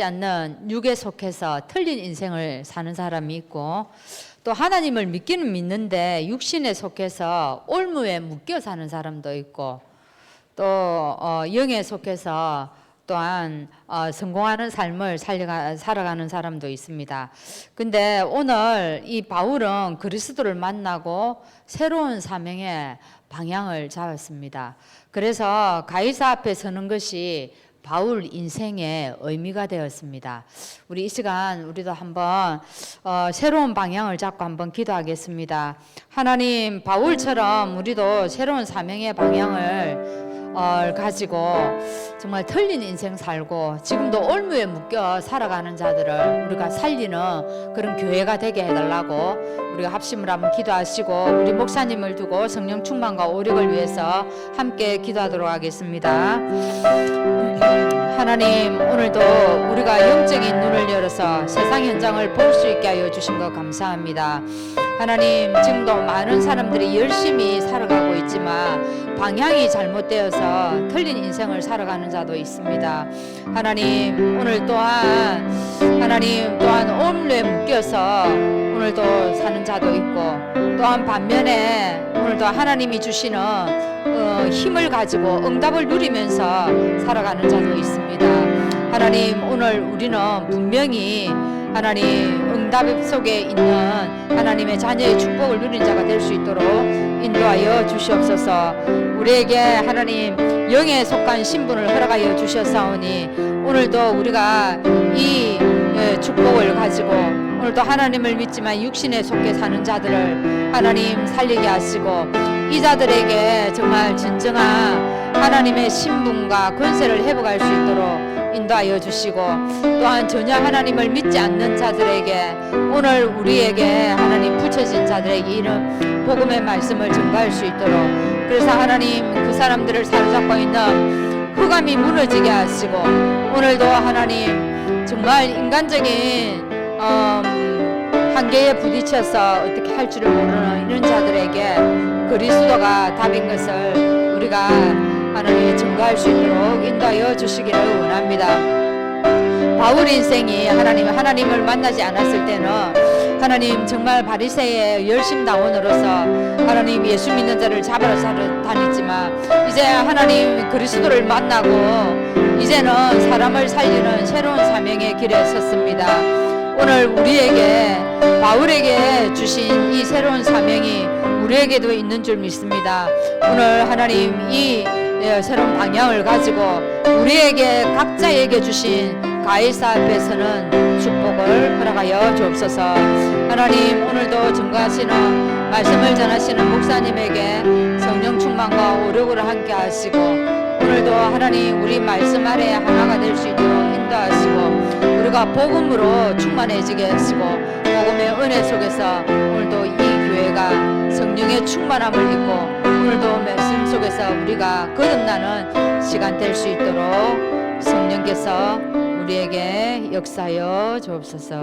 않는 육에 속해서 틀린 인생을 사는 사람이 있고, 또 하나님을 믿기는 믿는데 육신에 속해서 올무에 묶여 사는 사람도 있고, 또 영에 속해서 또한 성공하는 삶을 살아가는 사람도 있습니다. 근데 오늘 이 바울은 그리스도를 만나고 새로운 사명의 방향을 잡았습니다. 그래서 가이사 앞에 서는 것이 바울 인생의 의미가 되었습니다. 우리 이 시간 우리도 한번 새로운 방향을 잡고 한번 기도하겠습니다. 하나님, 바울처럼 우리도 새로운 사명의 방향을 가지고 정말 틀린 인생 살고 지금도 올무에 묶여 살아가는 자들을 우리가 살리는 그런 교회가 되게 해달라고 우리가 합심을 한번 기도하시고, 우리 목사님을 두고 성령 충만과 오력을 위해서 함께 기도하도록 하겠습니다. 하나님, 오늘도 우리가 영적인 눈을 열어서 세상 현장을 볼 수 있게 하여 주신 것 감사합니다. 하나님, 지금도 많은 사람들이 열심히 살아가고 있지만 방향이 잘못되어서 틀린 인생을 살아가는 자도 있습니다. 하나님, 오늘 또한 올무에 묶여서 오늘도 사는 자도 있고, 또한 반면에 오늘도 하나님이 주시는 힘을 가지고 응답을 누리면서 살아가는 자도 있습니다. 하나님, 오늘 우리는 분명히 하나님 응답 속에 있는 하나님의 자녀의 축복을 누린 자가 될 수 있도록 인도하여 주시옵소서. 우리에게 하나님 영에 속한 신분을 허락하여 주셨사오니 오늘도 우리가 이 축복을 가지고 오늘도 하나님을 믿지만 육신에 속해 사는 자들을 하나님 살리게 하시고, 이 자들에게 정말 진정한 하나님의 신분과 권세를 회복할 수 있도록 인도하여 주시고, 또한 전혀 하나님을 믿지 않는 자들에게 오늘 우리에게 하나님 붙여진 자들에게 이런 복음의 말씀을 전가할 수 있도록, 그래서 하나님 그 사람들을 사로잡고 있는 흑암이 무너지게 하시고, 오늘도 하나님 정말 인간적인 한계에 부딪혀서 어떻게 할 줄을 모르는 이런 자들에게 그리스도가 답인 것을 우리가 하나님이 증거할 수 있도록 인도하여 주시기를 원합니다. 바울 인생이 하나님을 만나지 않았을 때는 하나님 정말 바리새의 열심당원으로서 하나님 예수 믿는 자를 잡으러 다녔지만, 이제 하나님 그리스도를 만나고 이제는 사람을 살리는 새로운 사명의 길에 섰습니다. 오늘 우리에게 바울에게 주신 이 새로운 사명이 우리에게도 있는 줄 믿습니다. 오늘 하나님 이 새로운 방향을 가지고 우리에게 각자에게 주신 가이사 앞에서는 축복을 허락하여 주옵소서. 하나님, 오늘도 증거하시는 말씀을 전하시는 목사님에게 성령 충만과 오력을 함께 하시고, 오늘도 하나님 우리 말씀 아래 하나가 될 수 있도록 인도하시고, 우리가 복음으로 충만해지게 하시고, 복음의 은혜 속에서 오늘도 이 교회가 성령의 충만함을 입고 오늘도 말씀 속에서 우리가 거듭나는 시간 될 수 있도록 성령께서 우리에게 역사하여 주옵소서.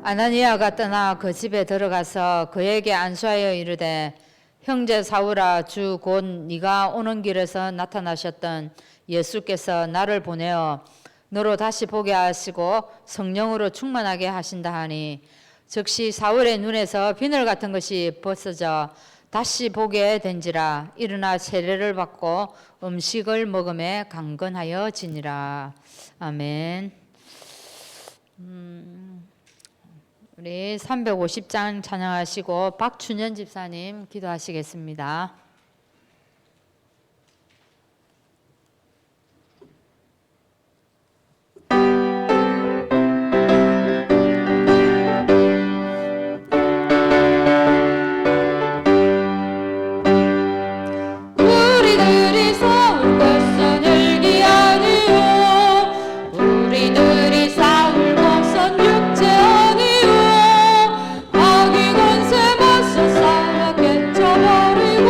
아나니아가 떠나 그 집에 들어가서 그에게 안수하여 이르되, 형제 사울아, 주 곧 네가 오는 길에서 나타나셨던 예수께서 나를 보내어 너로 다시 보게 하시고 성령으로 충만하게 하신다 하니, 즉시 사울의 눈에서 비늘 같은 것이 벗어져 다시 보게 된지라. 일어나 세례를 받고 음식을 먹음에 강건하여 지니라. 아멘. 우리 350장 찬양하시고 박춘현 집사님 기도하시겠습니다. 악의 권세 맞서 싸워 깨쳐버리고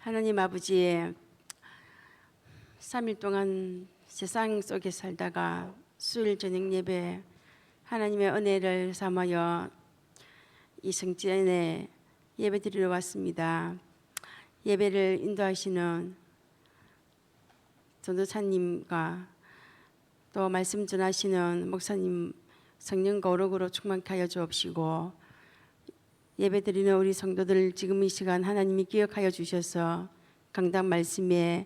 하나님 아버지, 3일 동안 세상 속에 살다가 수요일 저녁 예배 하나님의 은혜를 삼하여 이 성전에 예배 드리러 왔습니다. 예배를 인도하시는 전도사님과 또 말씀 전하시는 목사님 성령과 오력으로 충만케 하여 주옵시고, 예배 드리는 우리 성도들 지금 이 시간 하나님이 기억하여 주셔서 강단 말씀에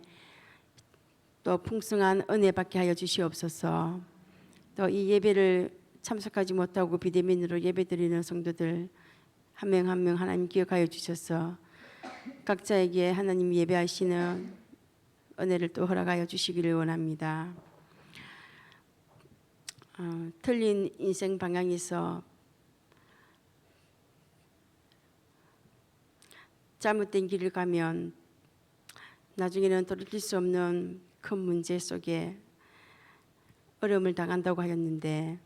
또 풍성한 은혜 받게 하여 주시옵소서. 또 이 예배를 참석하지 못하고 비대면으로 예배 드리는 성도들 한 명 한 명 하나님 기억하여 주셔서 각자에게 하나님 예배하시는 은혜를 또 허락하여 주시기를 원합니다. 틀린 인생 방향에서 잘못된 길을 가면 나중에는 돌이킬 수 없는 큰 문제 속에 어려움을 당한다고 하였는데,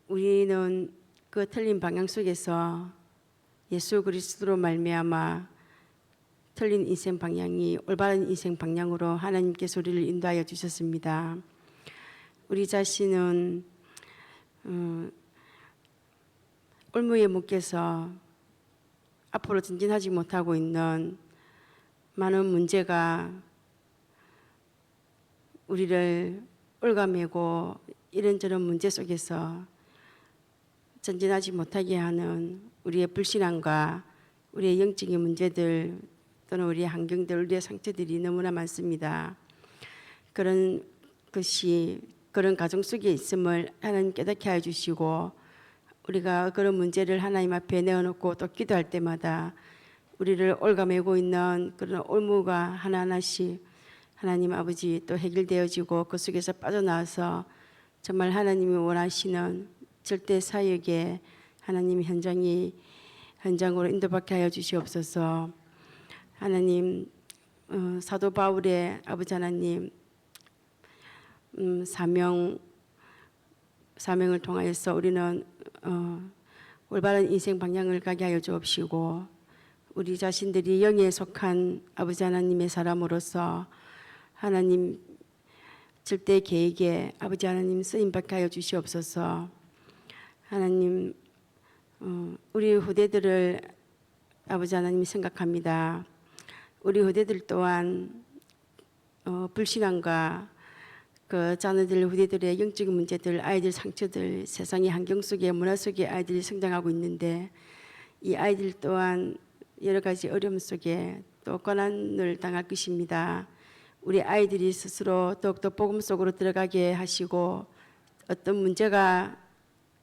우리는 그 틀린 방향 속에서 예수 그리스도로 말미암아 틀린 인생 방향이 올바른 인생 방향으로 하나님께서 우리를 인도하여 주셨습니다. 우리 자신은 올무에 묶여서 앞으로 전진하지 못하고 있는 많은 문제가 우리를 올가매고 이런저런 문제 속에서 전진하지 못하게 하는 우리의 불신앙과 우리의 영적인 문제들 또는 우리의 환경들, 우리의 상처들이 너무나 많습니다. 그런 가정 속에 있음을 하나님 깨닫게 해주시고, 우리가 그런 문제를 하나님 앞에 내어놓고 또 기도할 때마다 우리를 올가매고 있는 그런 올무가 하나하나씩 하나님 아버지 또 해결되어지고 그 속에서 빠져나와서 정말 하나님이 원하시는 절대 사역의 하나님 현장으로 인도받게 하여 주시옵소서. 하나님, 사도 바울의 아버지 하나님 사명을 통하여서 우리는 올바른 인생 방향을 가게 하여 주옵시고, 우리 자신들이 영에 속한 아버지 하나님의 사람으로서 하나님 절대 계획에 아버지 하나님 쓰임받게 하여 주시옵소서. 하나님, 우리 후대들을 아버지 하나님이 생각합니다. 우리 후대들 또한 불신앙과 그 자녀들 후대들의 영적인 문제들, 아이들 상처들, 세상의 환경 속에 문화 속에 아이들이 성장하고 있는데, 이 아이들 또한 여러 가지 어려움 속에 또 고난을 당할 것입니다. 우리 아이들이 스스로 더욱더 복음 속으로 들어가게 하시고, 어떤 문제가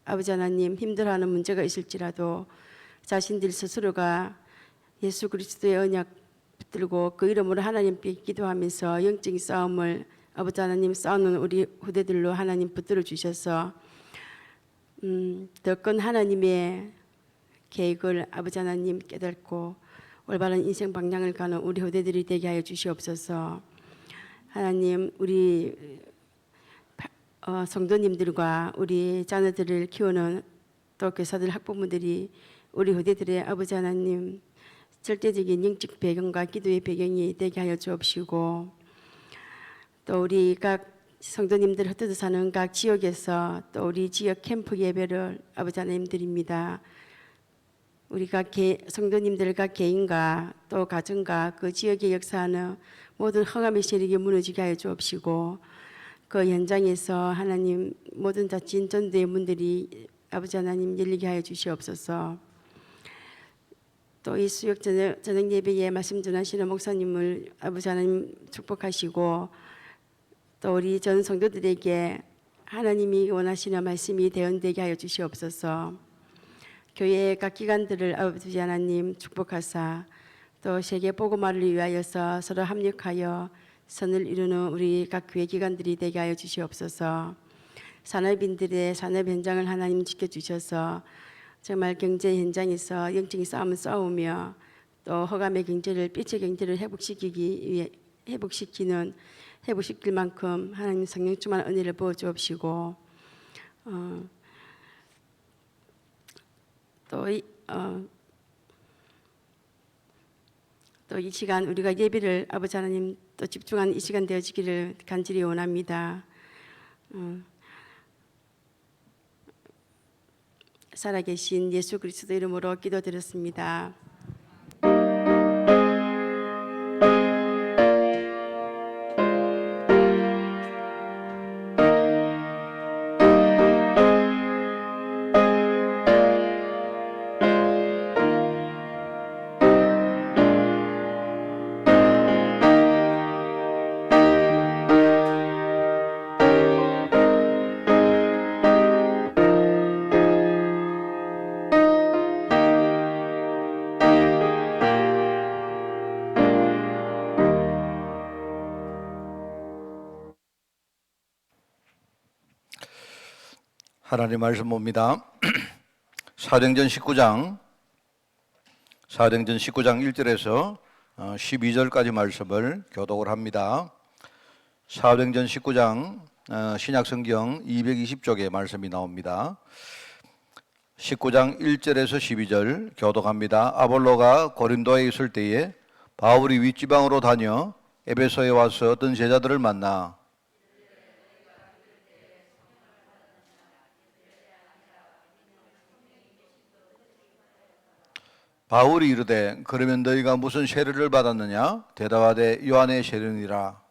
아버지 하나님 힘들어하는 문제가 있을지라도 자신들 스스로가 예수 그리스도의 언약 붙들고 그 이름으로 하나님께 기도하면서 영적인 싸움을 아버지 하나님 싸우는 우리 후대들로 하나님 붙들어 주셔서 더 큰 하나님의 계획을 아버지 하나님 깨닫고 올바른 인생 방향을 가는 우리 후대들이 되게 하여 주시옵소서. 하나님, 우리 성도님들과 우리 자녀들을 키우는 또 교사들, 학부모들이 우리 후대들의 아버지 하나님 절대적인 영적 배경과 기도의 배경이 되게 하여 주옵시고, 또 우리 각 성도님들 흩어져 사는 각 지역에서 또 우리 지역 캠프 예배를 아버지 하나님 드립니다. 우리가 성도님들과 개인과 또 가정과 그 지역에 역사하는 모든 허감의 세력이 무너지게 하여 주옵시고, 그 현장에서 하나님 모든 자친 전도의 문들이 아버지 하나님 열리게 하여 주시옵소서. 또 이 수요 저녁 예배에 말씀 전하시는 목사님을 아버지 하나님 축복하시고, 또 우리 전 성도들에게 하나님이 원하시는 말씀이 대언되게 하여 주시옵소서. 교회의 각 기관들을 아버지 하나님 축복하사, 또 세계 복음화를 위하여서 서로 합력하여 선을 이루는 우리 각 교회 기관들이 되게 하여 주시옵소서. 산업인들의 산업 현장을 하나님 지켜주셔서 정말 경제 현장에서 영적인 싸움을 싸우며 또 허감의 경제를, 빛의 경제를 회복시킬 만큼 하나님 성령 충만 은혜를 부어 주옵시고, 또 이 시간 우리가 예배를 아버지 하나님 또 집중하는 이 시간 되어지기를 간절히 원합니다. 살아계신 예수 그리스도 이름으로 기도드렸습니다. 하나님 말씀 봅니다. 사도행전 19장 1절에서 12절까지 말씀을 교독을 합니다. 사도행전 19장 신약성경 220쪽에 말씀이 나옵니다. 19장 1절에서 12절 교독합니다. 아볼로가 고린도에 있을 때에 바울이 윗지방으로 다녀 에베소에 와서 어떤 제자들을 만나 바울이 이르되 그러면 너희가 무슨 세례를 받았느냐? 대답하되 요한의 세례니라.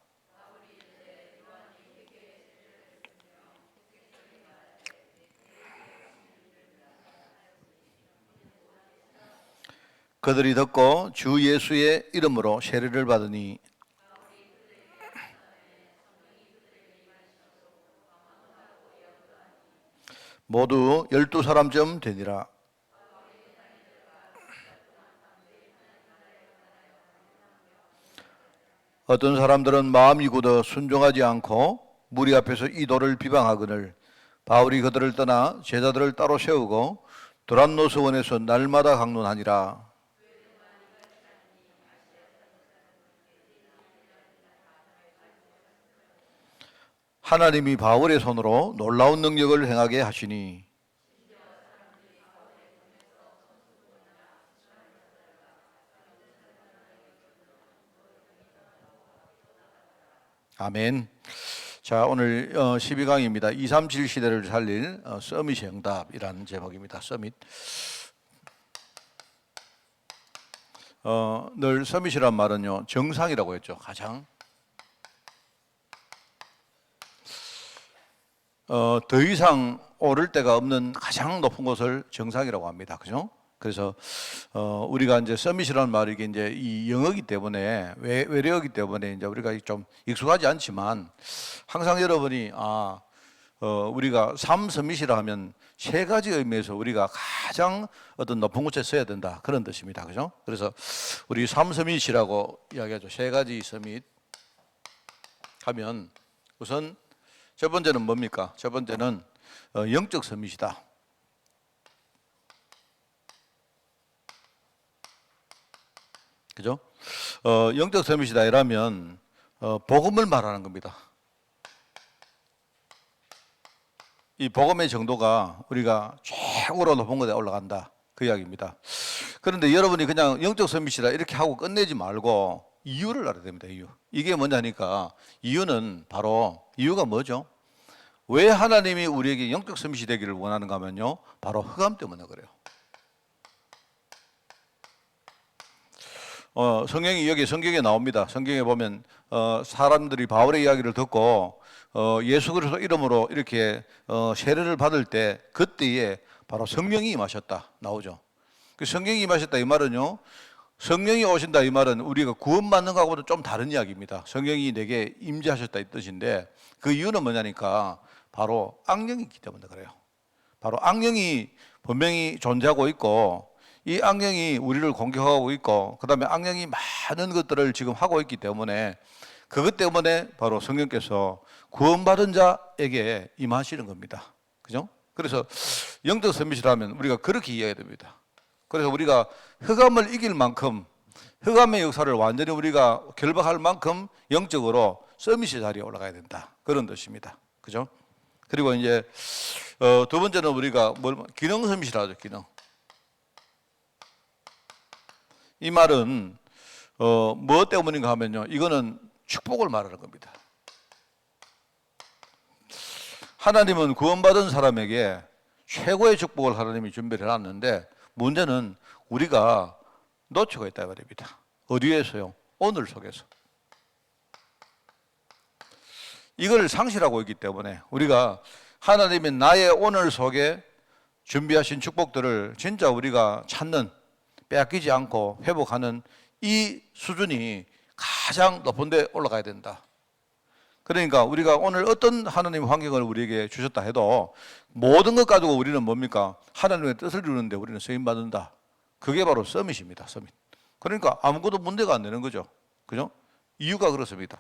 그들이 듣고 주 예수의 이름으로 세례를 받으니 모두 12사람쯤 되니라. 어떤 사람들은 마음이 굳어 순종하지 않고 무리 앞에서 이 도를 비방하거늘 바울이 그들을 떠나 제자들을 따로 세우고 두란노스 원에서 날마다 강론하니라. 하나님이 바울의 손으로 놀라운 능력을 행하게 하시니 아멘. 자, 오늘 12강입니다. 237 시대를 살릴 서밋의 응답이라는 제목입니다. 서밋. 늘 서밋이란 말은요, 정상이라고 했죠. 가장 더 이상 오를 데가 없는 가장 높은 곳을 정상이라고 합니다. 그죠? 그래서 우리가 이제 서밋이라는 말이 이제 이 영어이기 때문에 외래어이기 때문에 이제 우리가 좀 익숙하지 않지만 항상 여러분이 우리가 삶 서밋이라 하면 세 가지 의미에서 우리가 가장 어떤 높은 곳에 서야 된다 그런 뜻입니다. 그죠? 그래서 우리 삶 서밋이라고 이야기하죠. 세 가지 서밋 하면 우선 첫 번째는 뭡니까? 첫 번째는 영적 서밋이다. 그죠? 영적 서밋이다 이라면 복음을 말하는 겁니다. 이 복음의 정도가 우리가 최고로 높은 곳에 올라간다 그 이야기입니다. 그런데 여러분이 그냥 영적 서밋이다 이렇게 하고 끝내지 말고 이유를 알아야 됩니다. 이유. 이게 뭐냐니까 이유는 바로 이유가 뭐죠? 왜 하나님이 우리에게 영적 서밋이 되기를 원하는가 하면요, 바로 흑암 때문에 그래요. 성경에 나옵니다. 성경에 보면 사람들이 바울의 이야기를 듣고 예수 그리스도 이름으로 이렇게 세례를 받을 때 그때에 바로 성령이 임하셨다 나오죠. 그 성령이 임하셨다 이 말은요, 성령이 오신다 이 말은 우리가 구원받는 것하고는 좀 다른 이야기입니다. 성령이 내게 임재하셨다 이 뜻인데 그 이유는 뭐냐니까 바로 악령이 있기 때문에 그래요. 바로 악령이 분명히 존재하고 있고 이 악령이 우리를 공격하고 있고 그 다음에 악령이 많은 것들을 지금 하고 있기 때문에 그것 때문에 바로 성령께서 구원받은 자에게 임하시는 겁니다. 그죠? 그래서 영적 서밋이라면 우리가 그렇게 이해해야 됩니다. 그래서 우리가 흑암을 이길 만큼 흑암의 역사를 완전히 우리가 결박할 만큼 영적으로 서밋의 자리에 올라가야 된다. 그런 뜻입니다. 그죠? 그리고 이제 두 번째는 우리가 기능 서밋이라 하죠. 기능. 이 말은 뭐 때문인가 하면요, 이거는 축복을 말하는 겁니다. 하나님은 구원받은 사람에게 최고의 축복을 하나님이 준비를 해놨는데, 문제는 우리가 놓치고 있다 말입니다. 어디에서요? 오늘 속에서. 이걸 상실하고 있기 때문에 우리가 하나님이 나의 오늘 속에 준비하신 축복들을 진짜 우리가 찾는, 빼앗기지 않고 회복하는 이 수준이 가장 높은 데 올라가야 된다. 그러니까 우리가 오늘 어떤 하나님 환경을 우리에게 주셨다 해도 모든 것 가지고 우리는 뭡니까? 하나님의 뜻을 이루는데 우리는 쓰임받는다. 그게 바로 서밋입니다. 서밋. 그러니까 아무것도 문제가 안 되는 거죠. 그죠? 이유가 그렇습니다.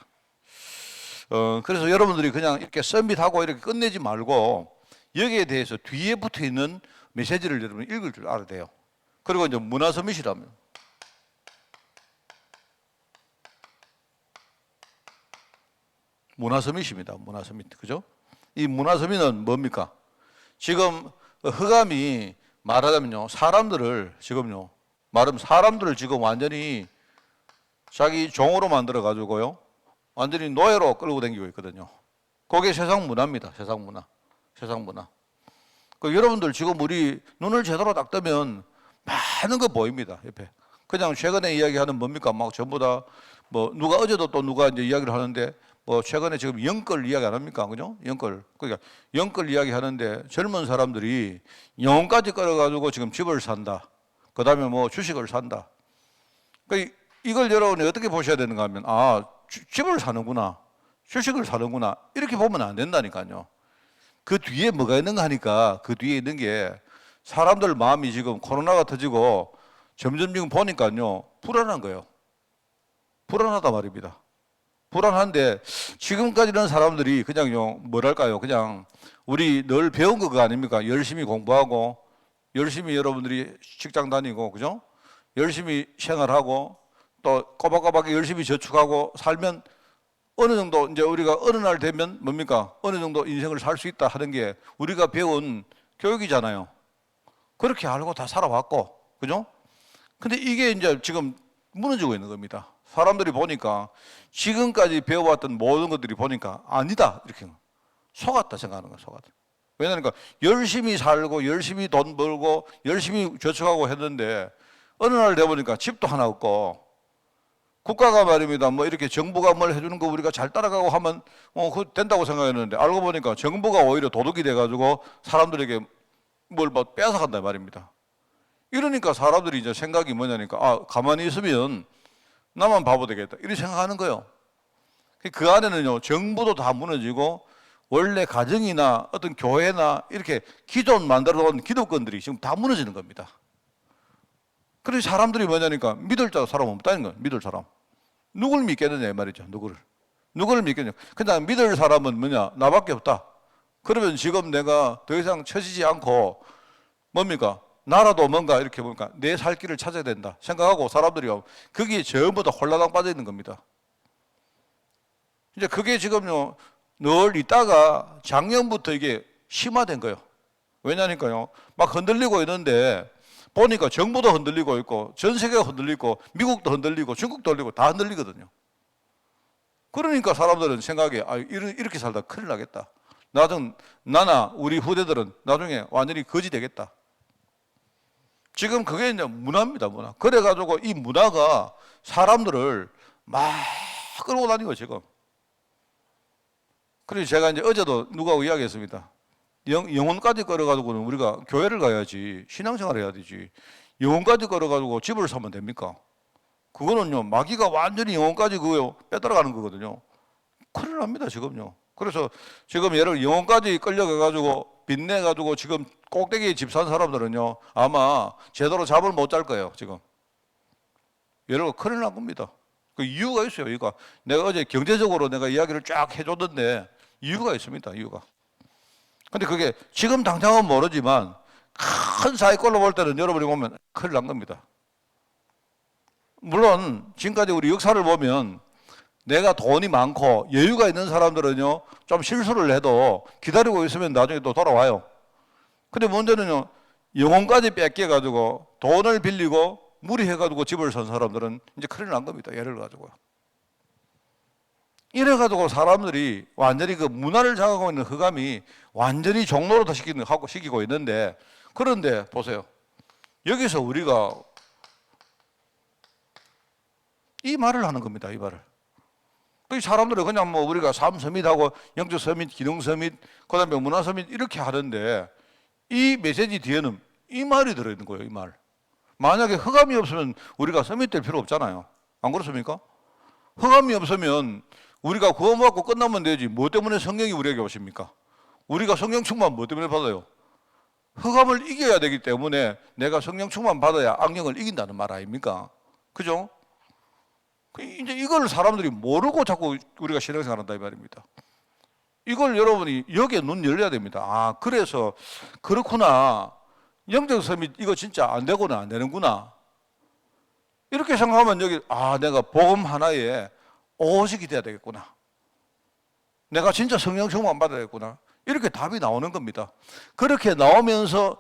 그래서 여러분들이 그냥 이렇게 서밋하고 이렇게 끝내지 말고 여기에 대해서 뒤에 붙어 있는 메시지를 여러분 읽을 줄 알아야 돼요. 그리고 이제 문화 서밋이라면 문화 서밋입니다. 문화 서밋. 그죠? 이 문화 서밋은 뭡니까? 지금 흑암이 말하자면요, 사람들을 지금요, 말하면 사람들을 지금 완전히 자기 종으로 만들어 가지고요, 완전히 노예로 끌고 다니고 있거든요. 그게 세상 문화입니다. 세상 문화. 세상 문화. 여러분들 지금 우리 눈을 제대로 딱 뜨면 많은 거 보입니다. 옆에. 그냥 최근에 이야기하는 뭡니까? 막 전부 다 뭐 누가 어제도 또 누가 이제 이야기를 하는데 뭐 최근에 지금 영끌 이야기 안 합니까? 그죠? 영끌. 그러니까 영끌 이야기 하는데 젊은 사람들이 영혼까지 끌어가지고 지금 집을 산다. 그 다음에 뭐 주식을 산다. 그러니까 이걸 여러분이 어떻게 보셔야 되는가 하면, 아, 집을 사는구나. 주식을 사는구나. 이렇게 보면 안 된다니까요. 그 뒤에 뭐가 있는가 하니까 그 뒤에 있는 게 사람들 마음이 지금 코로나가 터지고 점점 지금 보니까요, 불안한 거예요. 불안하다 말입니다. 불안한데 지금까지는 사람들이 그냥요, 뭐랄까요, 그냥 우리 늘 배운 거 그거 아닙니까? 열심히 공부하고 열심히 여러분들이 직장 다니고, 그죠? 열심히 생활하고 또 꼬박꼬박 열심히 저축하고 살면 어느 정도 이제 우리가 어느 날 되면 뭡니까? 어느 정도 인생을 살 수 있다 하는 게 우리가 배운 교육이잖아요. 그렇게 알고 다 살아왔고, 그죠? 근데 이게 이제 지금 무너지고 있는 겁니다. 사람들이 보니까 지금까지 배워왔던 모든 것들이 보니까 아니다, 이렇게 속았다 생각하는 거야. 속았다. 왜냐니까 열심히 살고 열심히 돈 벌고 열심히 저축하고 했는데 어느 날 돼보니까 집도 하나 없고, 국가가 말입니다, 뭐 이렇게 정부가 뭘 해주는 거 우리가 잘 따라가고 하면 그거 된다고 생각했는데, 알고 보니까 정부가 오히려 도둑이 돼가지고 사람들에게 뭘 뭐 빼앗아간단 말입니다. 이러니까 사람들이 이제 생각이 뭐냐니까, 아, 가만히 있으면 나만 바보 되겠다, 이렇게 생각하는 거예요. 그 안에는요, 정부도 다 무너지고 원래 가정이나 어떤 교회나 이렇게 기존 만들어 놓은 기득권들이 지금 다 무너지는 겁니다. 그래서 사람들이 뭐냐니까 믿을 사람 없다는 거예요. 믿을 사람. 누굴 믿겠느냐 이 말이죠. 누구를 믿겠냐. 그냥 믿을 사람은 뭐냐? 나밖에 없다. 그러면 지금 내가 더 이상 처지지 않고 뭡니까? 나라도 뭔가 이렇게 보니까 내 살 길을 찾아야 된다 생각하고 사람들이 거기에 전부 다 홀라당 빠져 있는 겁니다. 이제 그게 지금요, 늘 있다가 작년부터 이게 심화된 거예요. 왜냐니까요, 막 흔들리고 있는데 보니까 정부도 흔들리고 있고 전 세계가 흔들리고 미국도 흔들리고 중국도 흔들리고 다 흔들리거든요. 그러니까 사람들은 생각에, 아, 이렇게 살다 큰일 나겠다. 나나 우리 후대들은 나중에 완전히 거지 되겠다. 지금 그게 이제 문화입니다, 문화. 그래가지고 이 문화가 사람들을 막 끌고 다니고 지금. 그래서 제가 이제 어제도 누구하고 이야기했습니다. 영혼까지 끌어가지고는 우리가 교회를 가야지, 신앙생활을 해야 되지. 영혼까지 끌어가지고 집을 사면 됩니까? 그거는요, 마귀가 완전히 영혼까지 그거 빼들어가는 거거든요. 큰일 납니다, 지금요. 그래서 지금 예를 영혼까지 끌려가가지고 빚내가지고 지금 꼭대기에 집 산 사람들은요, 아마 제대로 잠을 못 잘 거예요, 지금. 예를 들어 큰일 난 겁니다. 그 이유가 있어요, 이유가. 내가 어제 경제적으로 내가 이야기를 쫙 해줬는데 이유가 있습니다, 이유가. 근데 그게 지금 당장은 모르지만 큰 사회꼴로 볼 때는 여러분이 보면 큰일 난 겁니다. 물론 지금까지 우리 역사를 보면 내가 돈이 많고 여유가 있는 사람들은요, 좀 실수를 해도 기다리고 있으면 나중에 또 돌아와요. 근데 문제는요, 영혼까지 뺏겨가지고 돈을 빌리고 무리해가지고 집을 산 사람들은 이제 큰일 난 겁니다. 예를 가지고요. 이래가지고 사람들이 완전히 그 문화를 장악하고 있는 흑암이 완전히 종로로 다 시키고 있는데, 그런데 보세요. 여기서 우리가 이 말을 하는 겁니다. 이 말을. 그 사람들은 그냥 뭐 우리가 삶 서밋하고 영적 서밋, 기능 서밋, 그다음에 문화 서밋 이렇게 하는데, 이 메시지 뒤에는 이 말이 들어있는 거예요. 이 말. 만약에 흑암이 없으면 우리가 서밋 될 필요 없잖아요. 안 그렇습니까? 흑암이 없으면 우리가 구원받고 끝나면 되지. 뭐 때문에 성령이 우리에게 오십니까? 우리가 성령 충만 뭐 때문에 받아요? 흑암을 이겨야 되기 때문에 내가 성령 충만 받아야 악령을 이긴다는 말 아닙니까? 그죠? 이제 이걸 사람들이 모르고 자꾸 우리가 신앙생활 한다 이 말입니다. 이걸 여러분이 여기에 눈 열려야 됩니다. 아, 그래서 그렇구나. 영적 서밋 이거 진짜 안 되고는 안 되는구나. 이렇게 생각하면 여기 내가 복음 하나에 오직이 돼야 되겠구나. 내가 진짜 성령 충만 받아야겠구나. 이렇게 답이 나오는 겁니다. 그렇게 나오면서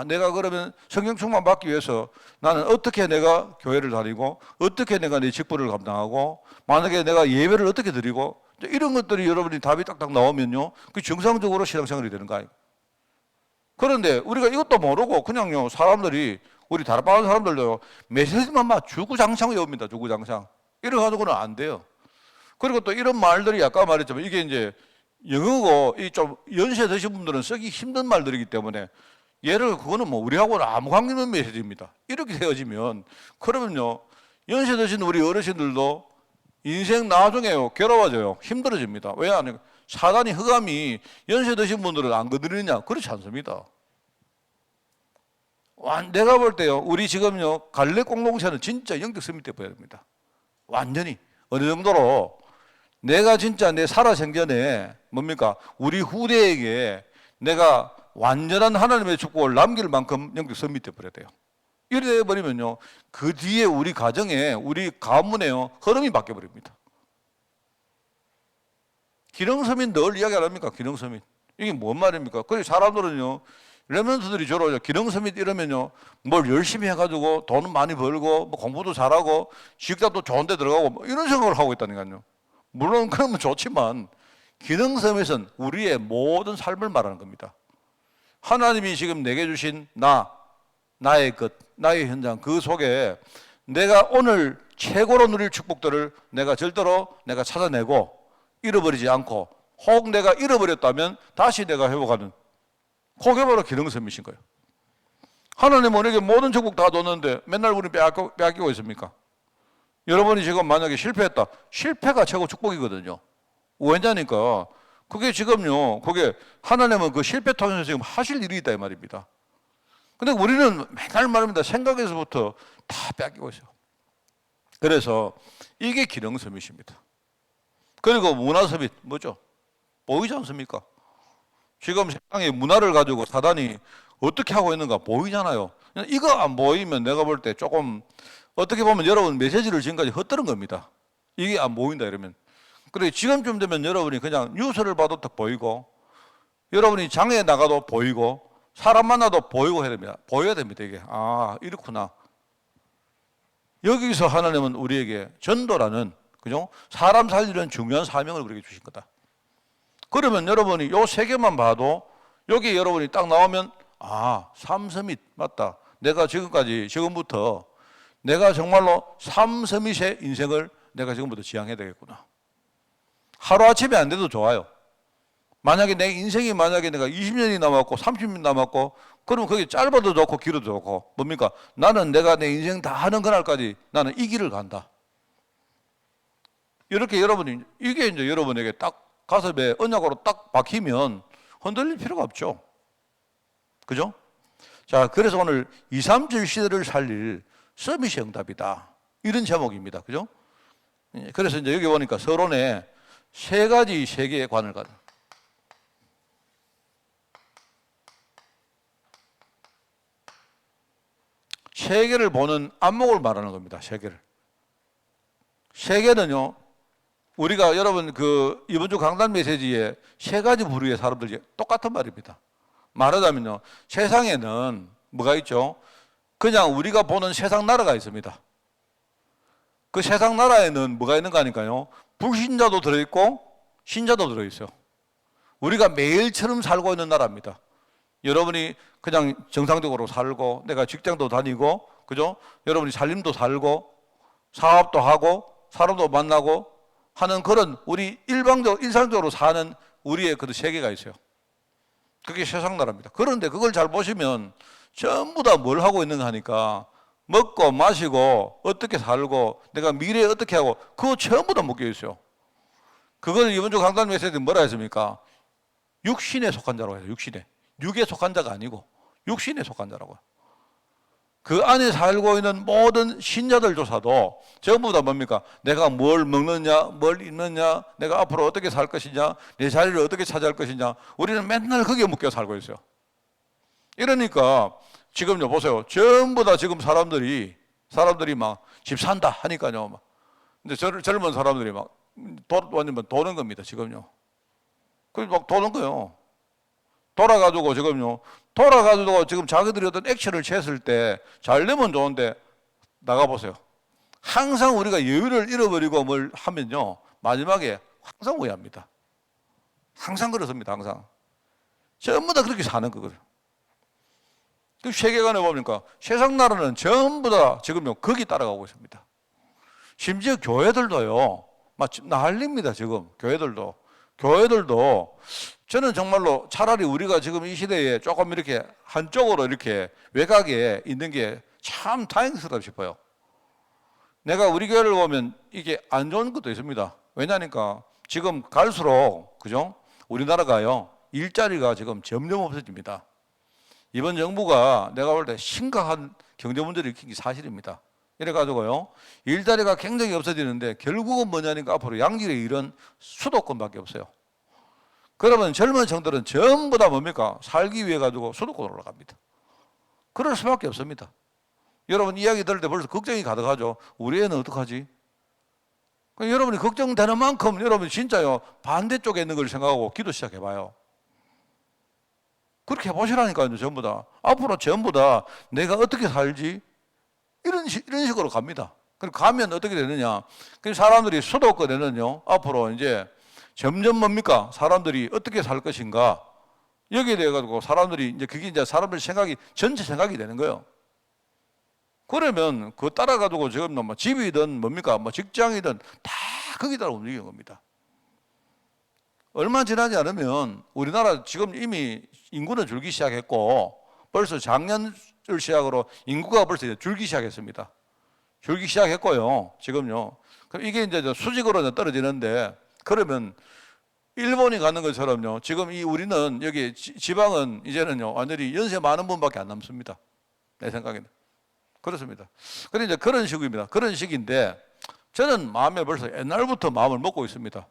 내가 그러면 성령 충만 받기 위해서 나는 어떻게 내가 교회를 다니고 어떻게 내가 내 직분을 감당하고 만약에 내가 예배를 어떻게 드리고 이런 것들이 여러분이 답이 딱딱 나오면요. 그 정상적으로 신앙생활이 되는 거예요. 그런데 우리가 이것도 모르고 그냥요. 사람들이 우리 다락방 사람들도 메시지만 막 주구장창 외웁니다. 주구장창. 이래 가지고는 안 돼요. 그리고 또 이런 말들이 아까 말했지만 이게 이제 영어고 이 좀 연세 드신 분들은 쓰기 힘든 말들이기 때문에 예를 그거는 뭐 우리하고는 아무 관계 없는 메시지입니다. 이렇게 되어지면 그러면요. 연세 드신 우리 어르신들도 인생 나중에요. 괴로워져요. 힘들어집니다. 왜 안 해요? 사단이 흑암이 연세 드신 분들을 안 건드리느냐? 그렇지 않습니다. 내가 볼 때요. 우리 지금요. 갈래 공동체는 진짜 영적 서밋 때 보여야 됩니다. 완전히. 어느 정도로 내가 진짜 내 살아생전에 뭡니까? 우리 후대에게 내가 완전한 하나님의 축복을 남길 만큼 영적 서밋 때 버려야 돼요. 이래 버리면요. 그 뒤에 우리 가정에 우리 가문에요. 흐름이 바뀌어 버립니다. 기능서밋 늘 이야기 안 합니까? 기능서밋. 이게 뭔 말입니까? 그래 사람들은요. 레몬트들이 주로 기능서밋 이러면요. 뭘 열심히 해가지고 돈 많이 벌고 뭐 공부도 잘하고 직장도 좋은 데 들어가고 뭐 이런 생각을 하고 있다니까요. 물론 그러면 좋지만 기능서밋은 우리의 모든 삶을 말하는 겁니다. 하나님이 지금 내게 주신 나의 것, 나의 현장 그 속에 내가 오늘 최고로 누릴 축복들을 내가 절대로 내가 찾아내고 잃어버리지 않고 혹 내가 잃어버렸다면 다시 내가 회복하는 그게 바로 기능서밋인 거예요. 하나님은 우리에게 모든 축복 다 줬는데 맨날 우리 빼앗기고 있습니까? 여러분이 지금 만약에 실패했다. 실패가 최고 축복이거든요. 왜냐니까 그게 지금요. 그게 하나님은 그 실패 통해서 지금 하실 일이 있다 이 말입니다. 근데 우리는 맨날 말합니다. 생각에서부터 다 빼앗기고 있어요. 그래서 이게 기능서밋입니다. 그리고 문화서밋 뭐죠? 보이지 않습니까? 지금 세상에 문화를 가지고 사단이 어떻게 하고 있는가 보이잖아요. 이거 안 보이면 내가 볼 때 조금 어떻게 보면 여러분 메시지를 지금까지 헛들은 겁니다. 이게 안 보인다 이러면. 그래 지금쯤 되면 여러분이 그냥 뉴스를 봐도 딱 보이고 여러분이 장에 나가도 보이고 사람 만나도 보이고 해야 됩니다. 보여야 됩니다 이게. 이렇구나. 여기서 하나님은 우리에게 전도라는 그죠? 사람 살리는 중요한 사명을 우리에게 주신 거다. 그러면 여러분이 요 세 개만 봐도 여기 여러분이 딱 나오면 삼서밋 맞다. 내가 지금부터 내가 정말로 삼서밋의 인생을 내가 지금부터 지향해야 되겠구나. 하루아침에 안 돼도 좋아요. 만약에 내 인생이 만약에 내가 20년이 남았고 30년 남았고 그러면 그게 짧아도 좋고 길어도 좋고 뭡니까? 나는 내가 내 인생 다 하는 그날까지 나는 이 길을 간다. 이렇게 여러분이 이게 이제 여러분에게 딱 가슴에 언약으로 딱 박히면 흔들릴 필요가 없죠. 그죠? 자, 그래서 오늘 2, 3절 시대를 살릴 서밋의 응답이다. 이런 제목입니다. 그죠? 그래서 이제 여기 보니까 서론에 세 가지 세계의 관을 가는. 세계를 보는 안목을 말하는 겁니다. 세계를. 세계는요, 우리가 여러분 이번 주 강단 메시지에 세 가지 부류의 사람들이 똑같은 말입니다. 말하자면요, 세상에는 뭐가 있죠? 그냥 우리가 보는 세상 나라가 있습니다. 그 세상 나라에는 뭐가 있는가 하니까요. 불신자도 들어있고 신자도 들어있어요. 우리가 매일처럼 살고 있는 나라입니다. 여러분이 그냥 정상적으로 살고 내가 직장도 다니고 그죠? 여러분이 살림도 살고 사업도 하고 사람도 만나고 하는 그런 우리 일상적으로 사는 우리의 그 세계가 있어요. 그게 세상 나라입니다. 그런데 그걸 잘 보시면 전부 다 뭘 하고 있는가 하니까 먹고 마시고 어떻게 살고 내가 미래에 어떻게 하고 그거 전부 다 묶여 있어요. 그걸 이번 주 강단 메시지에 뭐라 했습니까? 육신에 속한 자라고 해요. 육에 속한 자가 아니고 육신에 속한 자라고요. 그 안에 살고 있는 모든 신자들 조사도 전부 다 뭡니까? 내가 뭘 먹느냐, 뭘 입느냐, 내가 앞으로 어떻게 살 것이냐, 내 자리를 어떻게 차지할 것이냐. 우리는 맨날 거기에 묶여 살고 있어요. 이러니까 지금요 보세요. 전부 다 지금 사람들이 막 집 산다 하니까요. 막. 근데 젊은 사람들이 막 완전 도는 겁니다. 지금요. 그래서 막 도는 거예요. 돌아가지고 지금 자기들이 어떤 액션을 취했을 때 잘 되면 좋은데 나가보세요. 항상 우리가 여유를 잃어버리고 뭘 하면요. 마지막에 항상 후회합니다. 항상 그렇습니다. 항상. 전부 다 그렇게 사는 거거든요. 그 세계관에 보니까 세상 나라는 전부 다 지금요. 거기 따라가고 있습니다. 심지어 교회들도요. 막 난립니다. 지금 교회들도 저는 정말로 차라리 우리가 지금 이 시대에 조금 이렇게 한쪽으로 이렇게 외곽에 있는 게 참 다행스럽다 싶어요. 내가 우리 교회를 보면 이게 안 좋은 것도 있습니다. 왜냐니까 지금 갈수록 그죠? 우리나라가요 일자리가 지금 점점 없어집니다. 이번 정부가 내가 볼 때 심각한 경제 문제를 일으킨 게 사실입니다. 이래가지고요 일자리가 굉장히 없어지는데 결국은 뭐냐니까 앞으로 양질의 일은 수도권밖에 없어요. 그러면 젊은 층들은 전부 다 뭡니까? 살기 위해 가지고 수도권으로 올라갑니다. 그럴 수밖에 없습니다. 여러분 이야기 들을 때 벌써 걱정이 가득하죠. 우리 애는 어떡하지? 여러분이 걱정되는 만큼 여러분 진짜요 반대쪽에 있는 걸 생각하고 기도 시작해봐요. 그렇게 해보시라니까요. 전부 다 앞으로 전부 다 내가 어떻게 살지 이런 식으로 갑니다. 그럼 가면 어떻게 되느냐? 그래서 사람들이 수도권에는요 앞으로 이제 점점 뭡니까? 사람들이 어떻게 살 것인가? 여기에 대해 가지고 사람들이 이제 그게 이제 사람들 생각이 전체 생각이 되는 거예요. 그러면 그거 따라 가지고 지금 뭐 집이든 뭡니까? 뭐 직장이든 다 거기 따라 움직이는 겁니다. 얼마 지나지 않으면 우리나라 지금 이미 인구는 줄기 시작했고 벌써 작년을 시작으로 인구가 벌써 이제 줄기 시작했습니다. 줄기 시작했고요. 지금요. 그럼 이게 이제 수직으로 떨어지는데 그러면 일본이 가는 것처럼요. 지금 우리는 여기 지방은 이제는요. 완전히 연세 많은 분밖에 안 남습니다. 내 생각에는. 그렇습니다. 그런데 이제 그런 식입니다. 그런 식인데 저는 마음에 벌써 옛날부터 마음을 먹고 있습니다.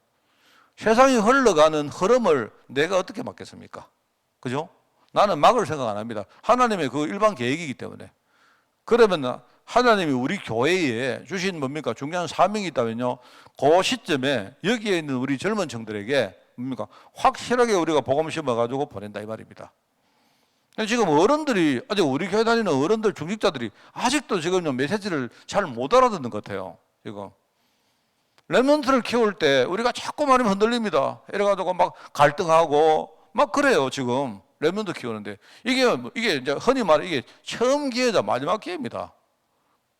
세상이 흘러가는 흐름을 내가 어떻게 막겠습니까? 그죠? 나는 막을 생각 안 합니다. 하나님의 그 일반 계획이기 때문에. 그러면 하나님이 우리 교회에 주신 뭡니까? 중요한 사명이 있다면요. 그 시점에 여기에 있는 우리 젊은 층들에게 뭡니까? 확실하게 우리가 복음 심어가지고 보낸다 이 말입니다. 지금 어른들이 아직 우리 교회 다니는 어른들 중직자들이 아직도 지금 메시지를 잘 못 알아듣는 것 같아요. 지금 렘넌트를 키울 때 우리가 자꾸 말하면 흔들립니다. 이래가지고 막 갈등하고 막 그래요. 지금 렘넌트 키우는데 이게 이제 흔히 말해 이게 처음 기회자 마지막 기회입니다.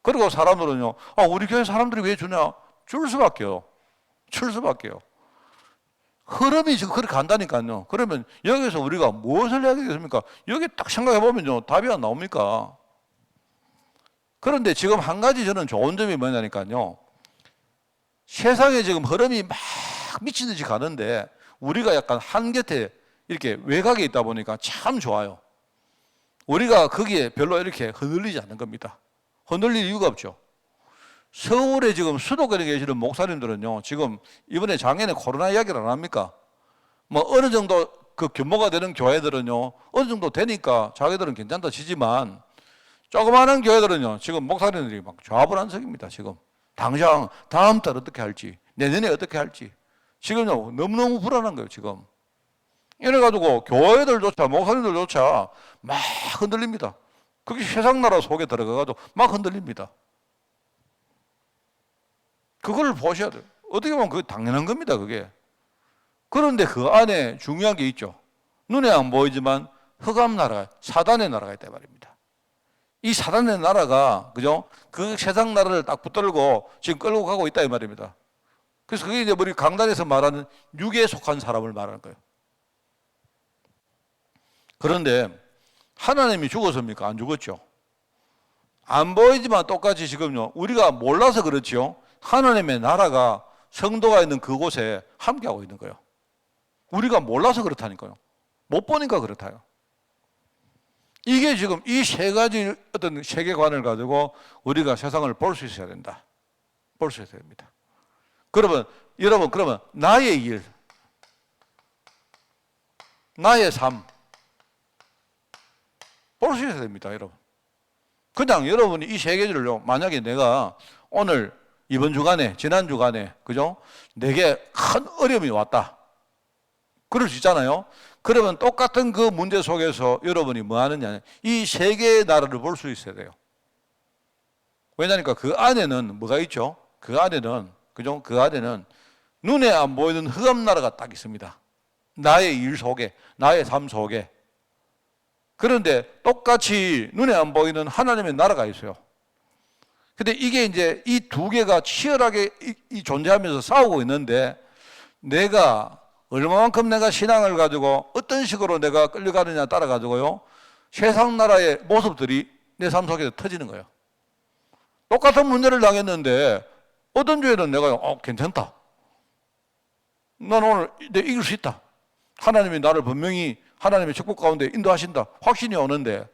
그리고 사람들은요, 우리 교회 사람들이 왜 주냐? 줄 수밖에요. 흐름이 지금 그렇게 간다니까요. 그러면 여기서 우리가 무엇을 해야 되겠습니까? 여기 딱 생각해보면요, 답이 안 나옵니까? 그런데 지금 한 가지 저는 좋은 점이 뭐냐니까요. 세상에 지금 흐름이 막 미친 듯이 가는데 우리가 약간 한 곁에 이렇게 외곽에 있다 보니까 참 좋아요. 우리가 거기에 별로 이렇게 흔들리지 않는 겁니다. 흔들릴 이유가 없죠. 서울에 지금 수도권에 계시는 목사님들은요, 지금 이번에 작년에 코로나 이야기를 안 합니까? 뭐 어느 정도 그 규모가 되는 교회들은요, 어느 정도 되니까 자기들은 괜찮다 치지만, 조그마한 교회들은요, 지금 목사님들이 막 좌불안석입니다, 지금. 당장 다음 달 어떻게 할지, 내년에 어떻게 할지. 지금요, 너무너무 불안한 거예요, 지금. 이래가지고 교회들조차, 목사님들조차 막 흔들립니다. 그게 세상 나라 속에 들어가가지고 막 흔들립니다. 그걸 보셔야 돼요. 어떻게 보면 그게 당연한 겁니다, 그게. 그런데 그 안에 중요한 게 있죠. 눈에 안 보이지만 흑암 나라가, 사단의 나라가 있다 말입니다. 이 사단의 나라가, 그죠? 그 세상 나라를 딱 붙들고 지금 끌고 가고 있다 이 말입니다. 그래서 그게 이제 우리 강단에서 말하는 육에 속한 사람을 말하는 거예요. 그런데 하나님이 죽었습니까? 안 죽었죠. 안 보이지만 똑같이 지금요, 우리가 몰라서 그렇지요. 하나님의 나라가 성도가 있는 그곳에 함께하고 있는 거예요. 우리가 몰라서 그렇다니까요. 못 보니까 그렇다요. 이게 지금 이 세 가지 어떤 세계관을 가지고 우리가 세상을 볼 수 있어야 된다. 볼 수 있어야 됩니다. 그러면 여러분, 그러면 나의 일, 나의 삶 볼 수 있어야 됩니다, 여러분. 그냥 여러분이 이 세 개를요, 만약에 내가 오늘 이번 주간에, 지난 주간에, 그죠? 내게 큰 어려움이 왔다. 그럴 수 있잖아요. 그러면 똑같은 그 문제 속에서 여러분이 뭐 하느냐, 이 세 개의 나라를 볼 수 있어야 돼요. 왜냐니까 그 안에는 뭐가 있죠? 그 안에는, 그죠? 그 안에는 눈에 안 보이는 흑암 나라가 딱 있습니다. 나의 일 속에, 나의 삶 속에. 그런데 똑같이 눈에 안 보이는 하나님의 나라가 있어요. 근데 이게 이제 이 두 개가 치열하게 존재하면서 싸우고 있는데, 내가 얼마만큼 내가 신앙을 가지고 어떤 식으로 내가 끌려가느냐 따라 가지고요, 세상 나라의 모습들이 내 삶 속에서 터지는 거예요. 똑같은 문제를 당했는데 어떤 주에는 내가 괜찮다. 난 오늘 내 이길 수 있다. 하나님이 나를 분명히 하나님의 축복 가운데 인도하신다. 확신이 오는데,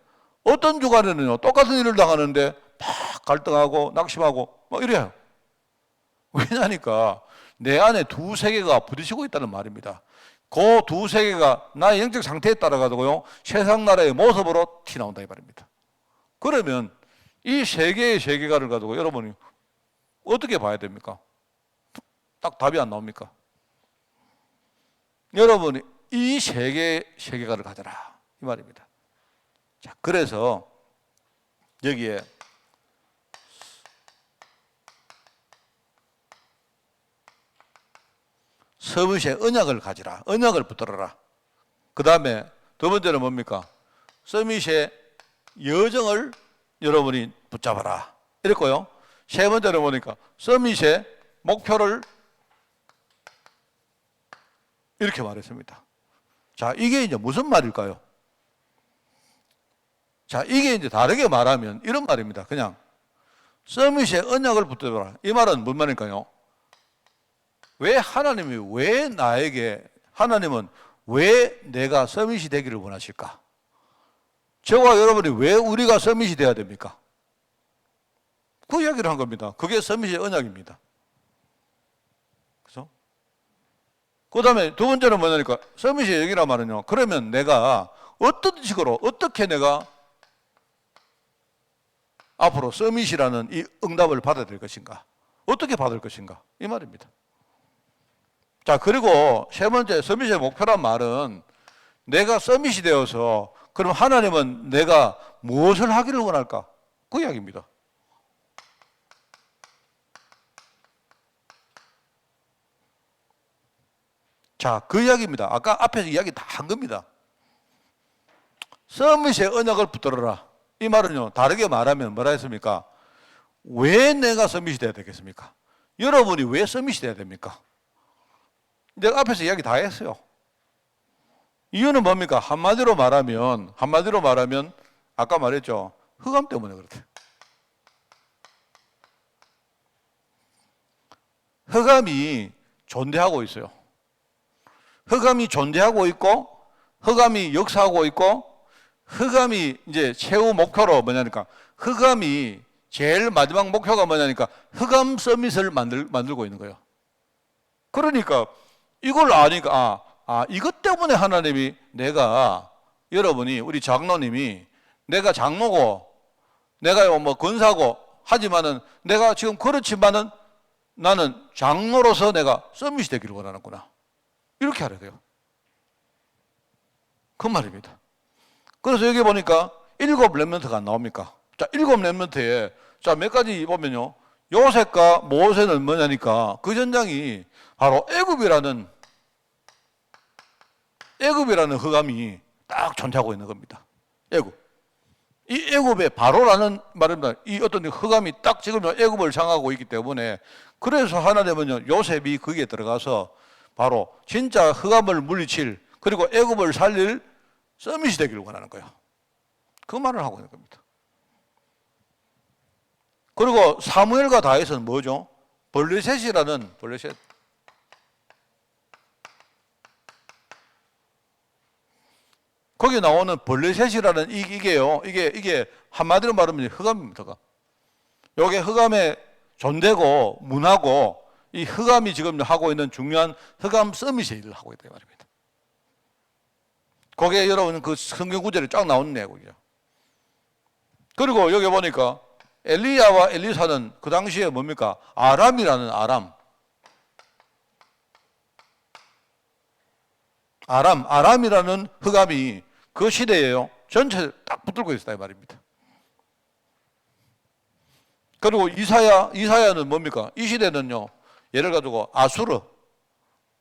어떤 주간에는요, 똑같은 일을 당하는데 막 갈등하고 낙심하고 막 이래요. 왜냐니까 내 안에 두 세계가 부딪히고 있다는 말입니다. 그 두 세계가 나의 영적 상태에 따라 가지고요, 세상 나라의 모습으로 튀나온다 이 말입니다. 그러면 이 세 개의 세계관을 가지고 여러분이 어떻게 봐야 됩니까? 딱 답이 안 나옵니까? 여러분이 이 세 개의 세계관을 가져라 이 말입니다. 자, 그래서 여기에 서밋의 언약을 가지라, 언약을 붙들어라. 그 다음에 두 번째는 뭡니까? 서밋의 여정을 여러분이 붙잡아라 이랬고요. 세 번째는 뭐니까? 서밋의 목표를 이렇게 말했습니다. 자, 이게 이제 무슨 말일까요? 자, 이게 이제 다르게 말하면 이런 말입니다. 그냥 서밋의 언약을 붙들어라. 이 말은 뭔 말일까요? 왜 하나님이 왜 나에게, 하나님은 왜 내가 서밋이 되기를 원하실까? 저와 여러분이 왜 우리가 서밋이 돼야 됩니까? 그 이야기를 한 겁니다. 그게 서밋의 언약입니다. 그죠? 그 다음에 두 번째는 뭐냐니까, 서밋의 얘기란 말은요, 그러면 내가 어떤 식으로, 어떻게 내가 앞으로 서밋이라는 이 응답을 받아야 될 것인가? 어떻게 받을 것인가? 이 말입니다. 자, 그리고 세 번째, 서밋의 목표란 말은 내가 서밋이 되어서 그럼 하나님은 내가 무엇을 하기를 원할까? 그 이야기입니다. 자, 그 이야기입니다. 아까 앞에서 이야기 다 한 겁니다. 서밋의 언약을 붙들어라. 이 말은요, 다르게 말하면 뭐라 했습니까? 왜 내가 서밋이 돼야 되겠습니까? 여러분이 왜 서밋이 돼야 됩니까? 내가 앞에서 이야기 다 했어요. 이유는 뭡니까? 한마디로 말하면 아까 말했죠. 흑암 때문에 그렇대. 흑암이 존재하고 있어요. 흑암이 존재하고 있고, 흑암이 역사하고 있고, 흑암이 이제 최후 목표로 뭐냐니까, 흑암이 제일 마지막 목표가 뭐냐니까, 흑암 서밋을 만들고 있는 거예요. 그러니까 이걸 아니까, 이것 때문에 하나님이 여러분이, 우리 장로님이, 내가 장로고, 내가 뭐 권사고, 하지만은 내가 지금 그렇지만은 나는 장로로서 내가 서밋이 되기를 원하는구나. 이렇게 하려 돼요. 그 말입니다. 그래서 여기 보니까 7 렘넌트가 안 나옵니까? 자, 7 렘넌트에 자, 몇 가지 보면요. 요셉과 모세는 뭐냐니까 그 전장이 바로 애굽이라는 흑암이 딱 존재하고 있는 겁니다. 애굽. 이 애굽의 바로라는 말입니다. 이 어떤 흑암이 딱 지금 애굽을 향하고 있기 때문에 그래서 하나님은요 요셉이 거기에 들어가서 바로 진짜 흑암을 물리칠 그리고 애굽을 살릴 서밋이 되기를 원하는 거예요. 그 말을 하고 있는 겁니다. 그리고 사무엘과 다윗은 뭐죠? 블레셋이라는 블레셋. 거기 나오는 블레셋이라는 이게요. 이게 한마디로 말하면 흑암입니다. 이게 흑암의 존재고 문화고 이 흑암이 지금 하고 있는 중요한 흑암 서밋의 일을 하고 있다 이 말입니다. 거기에 여러분 그 성경 구절이 쫙 나오는 내용이죠. 그리고 여기 보니까 엘리야와 엘리사는 그 당시에 뭡니까? 아람이라는 아람이라는 흑암이 그 시대에요. 전체 딱 붙들고 있었다 이 말입니다. 그리고 이사야는 뭡니까? 이 시대는요. 예를 가지고 아수르,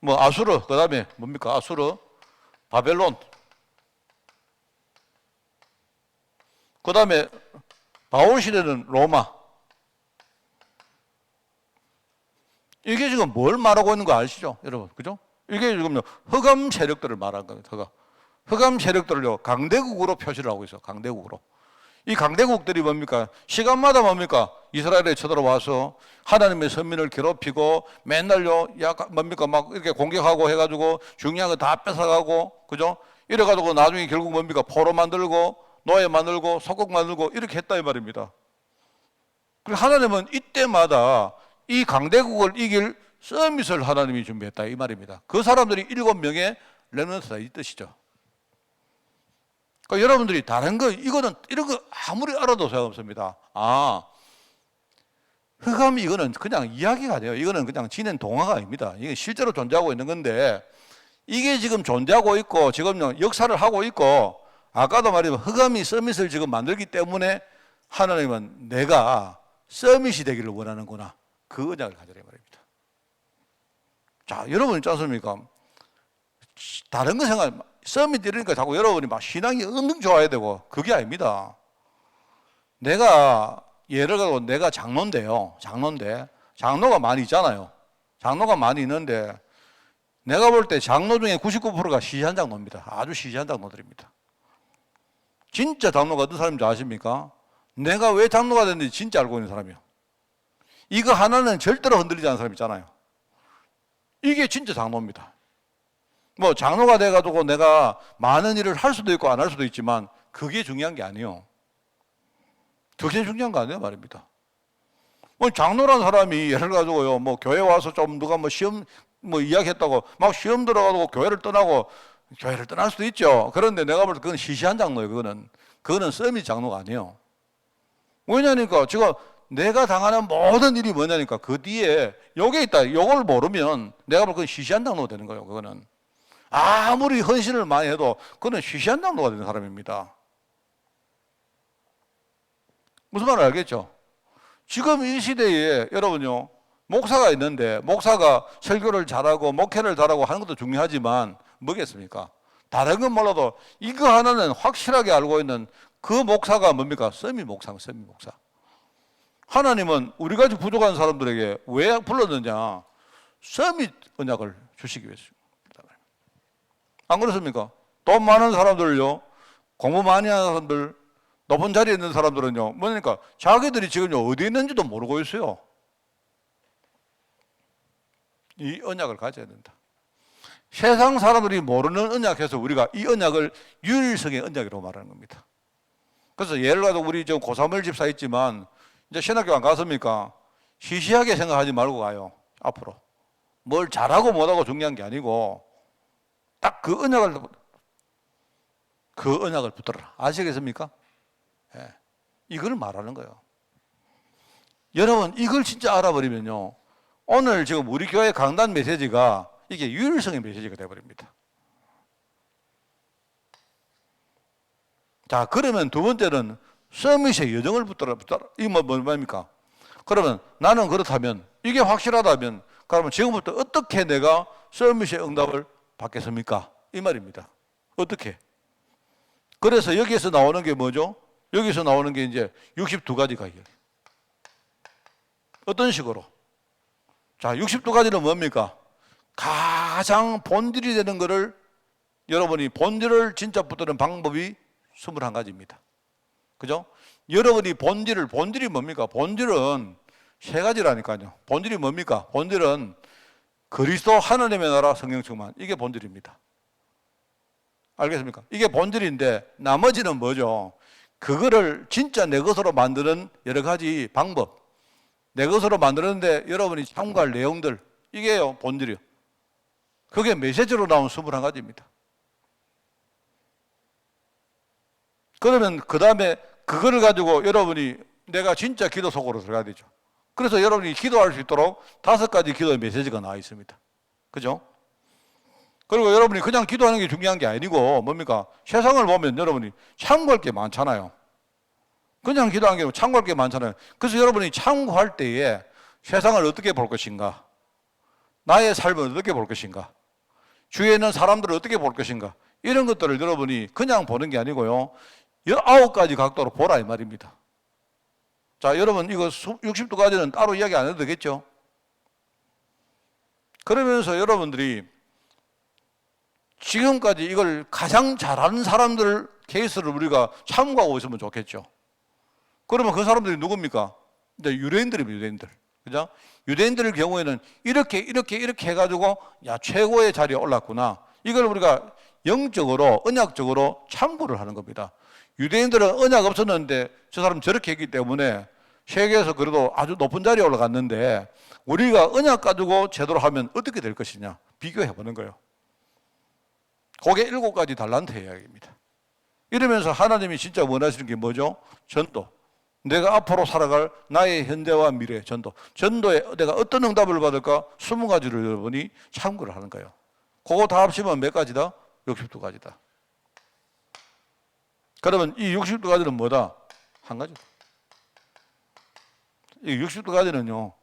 그 다음에 뭡니까? 아수르, 바벨론, 그 다음에 바울 시대는 로마. 이게 지금 뭘 말하고 있는 거 아시죠? 여러분, 그죠? 이게 지금 흑암 세력들을 말하는 겁니다. 흑암 세력들을요, 강대국으로 표시를 하고 있어요. 강대국으로. 이 강대국들이 뭡니까? 시간마다 뭡니까? 이스라엘에 쳐들어와서 하나님의 선민을 괴롭히고 맨날요, 뭡니까? 막 이렇게 공격하고 해가지고 중요한 거 다 뺏어가고, 그죠? 이래가지고 나중에 결국 뭡니까? 포로 만들고, 노예 만들고, 속국 만들고, 이렇게 했다 이 말입니다. 그리고 하나님은 이때마다 이 강대국을 이길 서밋을 하나님이 준비했다 이 말입니다. 그 사람들이 7명의 렘넌트다 이 뜻이죠. 그러니까 여러분들이 다른 거 이런 거 아무리 알아도 소용없습니다. 흑암이 이거는 그냥 이야기가 아니에요. 이거는 그냥 지낸 동화가 아닙니다. 이게 실제로 존재하고 있는 건데 이게 지금 존재하고 있고 지금 역사를 하고 있고 아까도 말했지만 흑암이 서밋을 지금 만들기 때문에 하나님은 내가 서밋이 되기를 원하는구나. 그 언약을 가져라 말입니다. 자, 여러분 있지 않습니까? 다른 거 생각, 서밋 이러니까 자꾸 여러분이 막 신앙이 엄청 좋아야 되고 그게 아닙니다. 내가 예를 들어 내가 장로인데요. 장로가 많이 있잖아요. 장로가 많이 있는데 내가 볼 때 장로 중에 99%가 시시한 장로입니다. 아주 시시한 장로들입니다. 진짜 장로가 어떤 사람인지 아십니까? 내가 왜 장로가 됐는지 진짜 알고 있는 사람이요. 이거 하나는 절대로 흔들리지 않는 사람 있잖아요. 이게 진짜 장로입니다. 뭐 장로가 돼가지고 내가 많은 일을 할 수도 있고 안 할 수도 있지만 그게 중요한 게 아니에요. 그게 중요한 거 아니에요 말입니다. 뭐 장로라는 사람이 예를 가지고요, 뭐 교회 와서 좀 누가 뭐 시험 뭐 이야기했다고 막 시험 들어가고 교회를 떠날 수도 있죠. 그런데 내가 볼 때 그건 시시한 장로예요. 그거는 서밋 장로가 아니에요. 왜냐니까 지금 내가 당하는 모든 일이 뭐냐니까 그 뒤에 요게 있다. 요걸 모르면 내가 볼 때 그건 시시한 장로가 되는 거예요. 그거는 아무리 헌신을 많이 해도 그거는 시시한 장로가 되는 사람입니다. 무슨 말을 알겠죠? 지금 이 시대에 여러분요, 목사가 있는데 목사가 설교를 잘하고 목회를 잘하고 하는 것도 중요하지만 뭐겠습니까? 다른 건 몰라도 이거 하나는 확실하게 알고 있는 그 목사가 뭡니까? 서밋 목사. 하나님은 우리같이 부족한 사람들에게 왜 불렀느냐? 서밋 언약을 주시기 위해서입니다. 안 그렇습니까? 돈 많은 사람들요, 공부 많이 하는 사람들, 높은 자리에 있는 사람들은요, 뭐니까 자기들이 지금 어디 있는지도 모르고 있어요. 이 언약을 가져야 된다. 세상 사람들이 모르는 언약에서 우리가 이 언약을 유일성의 언약이라고 말하는 겁니다. 그래서 예를 들어 우리 저 고사물 집사 있지만 이제 신학교 안 갔습니까? 시시하게 생각하지 말고 가요. 앞으로 뭘 잘하고 못하고 중요한 게 아니고 딱 그 언약을 붙들어라. 아시겠습니까? 예. 이걸 말하는 거예요. 여러분 이걸 진짜 알아버리면요, 오늘 지금 우리 교회 강단 메시지가 이게 유일성의 메시지가 되어버립니다. 자, 그러면 두 번째는 서밋의 여정을 붙들어. 이게 뭐 말입니까? 그러면 나는 그렇다면, 이게 확실하다면, 그러면 지금부터 어떻게 내가 서밋의 응답을 받겠습니까? 이 말입니다. 어떻게? 그래서 여기에서 나오는 게 뭐죠? 여기서 나오는 게 이제 62가지가 이야기. 어떤 식으로? 자, 62가지는 뭡니까? 가장 본질이 되는 거를, 여러분이 본질을 진짜 붙드는 방법이 21가지입니다. 그죠? 여러분이 본질이 뭡니까? 본질은 세 가지라니까요. 본질이 뭡니까? 본질은 그리스도 하나님의 나라 성령 충만. 이게 본질입니다. 알겠습니까? 이게 본질인데 나머지는 뭐죠? 그거를 진짜 내 것으로 만드는 여러 가지 방법, 내 것으로 만드는데 여러분이 참고할 내용들, 이게요 본질이요. 그게 메시지로 나온 21가지입니다. 그러면 그 다음에 그거를 가지고 여러분이 내가 진짜 기도 속으로 들어가야 되죠. 그래서 여러분이 기도할 수 있도록 5가지 기도의 메시지가 나와 있습니다. 그죠? 그리고 여러분이 그냥 기도하는 게 중요한 게 아니고 뭡니까? 세상을 보면 여러분이 참고할 게 많잖아요. 그냥 기도하는 게 아니고 참고할 게 많잖아요. 그래서 여러분이 참고할 때에 세상을 어떻게 볼 것인가? 나의 삶을 어떻게 볼 것인가? 주위에 있는 사람들을 어떻게 볼 것인가? 이런 것들을 여러분이 그냥 보는 게 아니고요. 19가지 각도로 보라 이 말입니다. 자, 여러분 이거 62가지는 따로 이야기 안 해도 되겠죠? 그러면서 여러분들이 지금까지 이걸 가장 잘하는 사람들 케이스를 우리가 참고하고 있으면 좋겠죠. 그러면 그 사람들이 누굽니까? 이제 유대인들입니다, 유대인들. 그죠? 유대인들의 경우에는 이렇게 해가지고, 야, 최고의 자리에 올랐구나. 이걸 우리가 영적으로, 언약적으로 참고를 하는 겁니다. 유대인들은 언약 없었는데 저 사람 저렇게 했기 때문에 세계에서 그래도 아주 높은 자리에 올라갔는데 우리가 언약 가지고 제대로 하면 어떻게 될 것이냐. 비교해 보는 거예요. 그게 7가지 달란트 이야기입니다. 이러면서 하나님이 진짜 원하시는 게 뭐죠? 전도. 내가 앞으로 살아갈 나의 현재와 미래 전도. 전도에 내가 어떤 응답을 받을까? 20가지를 여러분이 참고를 하는 거예요. 그거 다 합치면 몇 가지다? 62가지다. 그러면 이 62가지는 뭐다? 한 가지다. 이 62가지는요,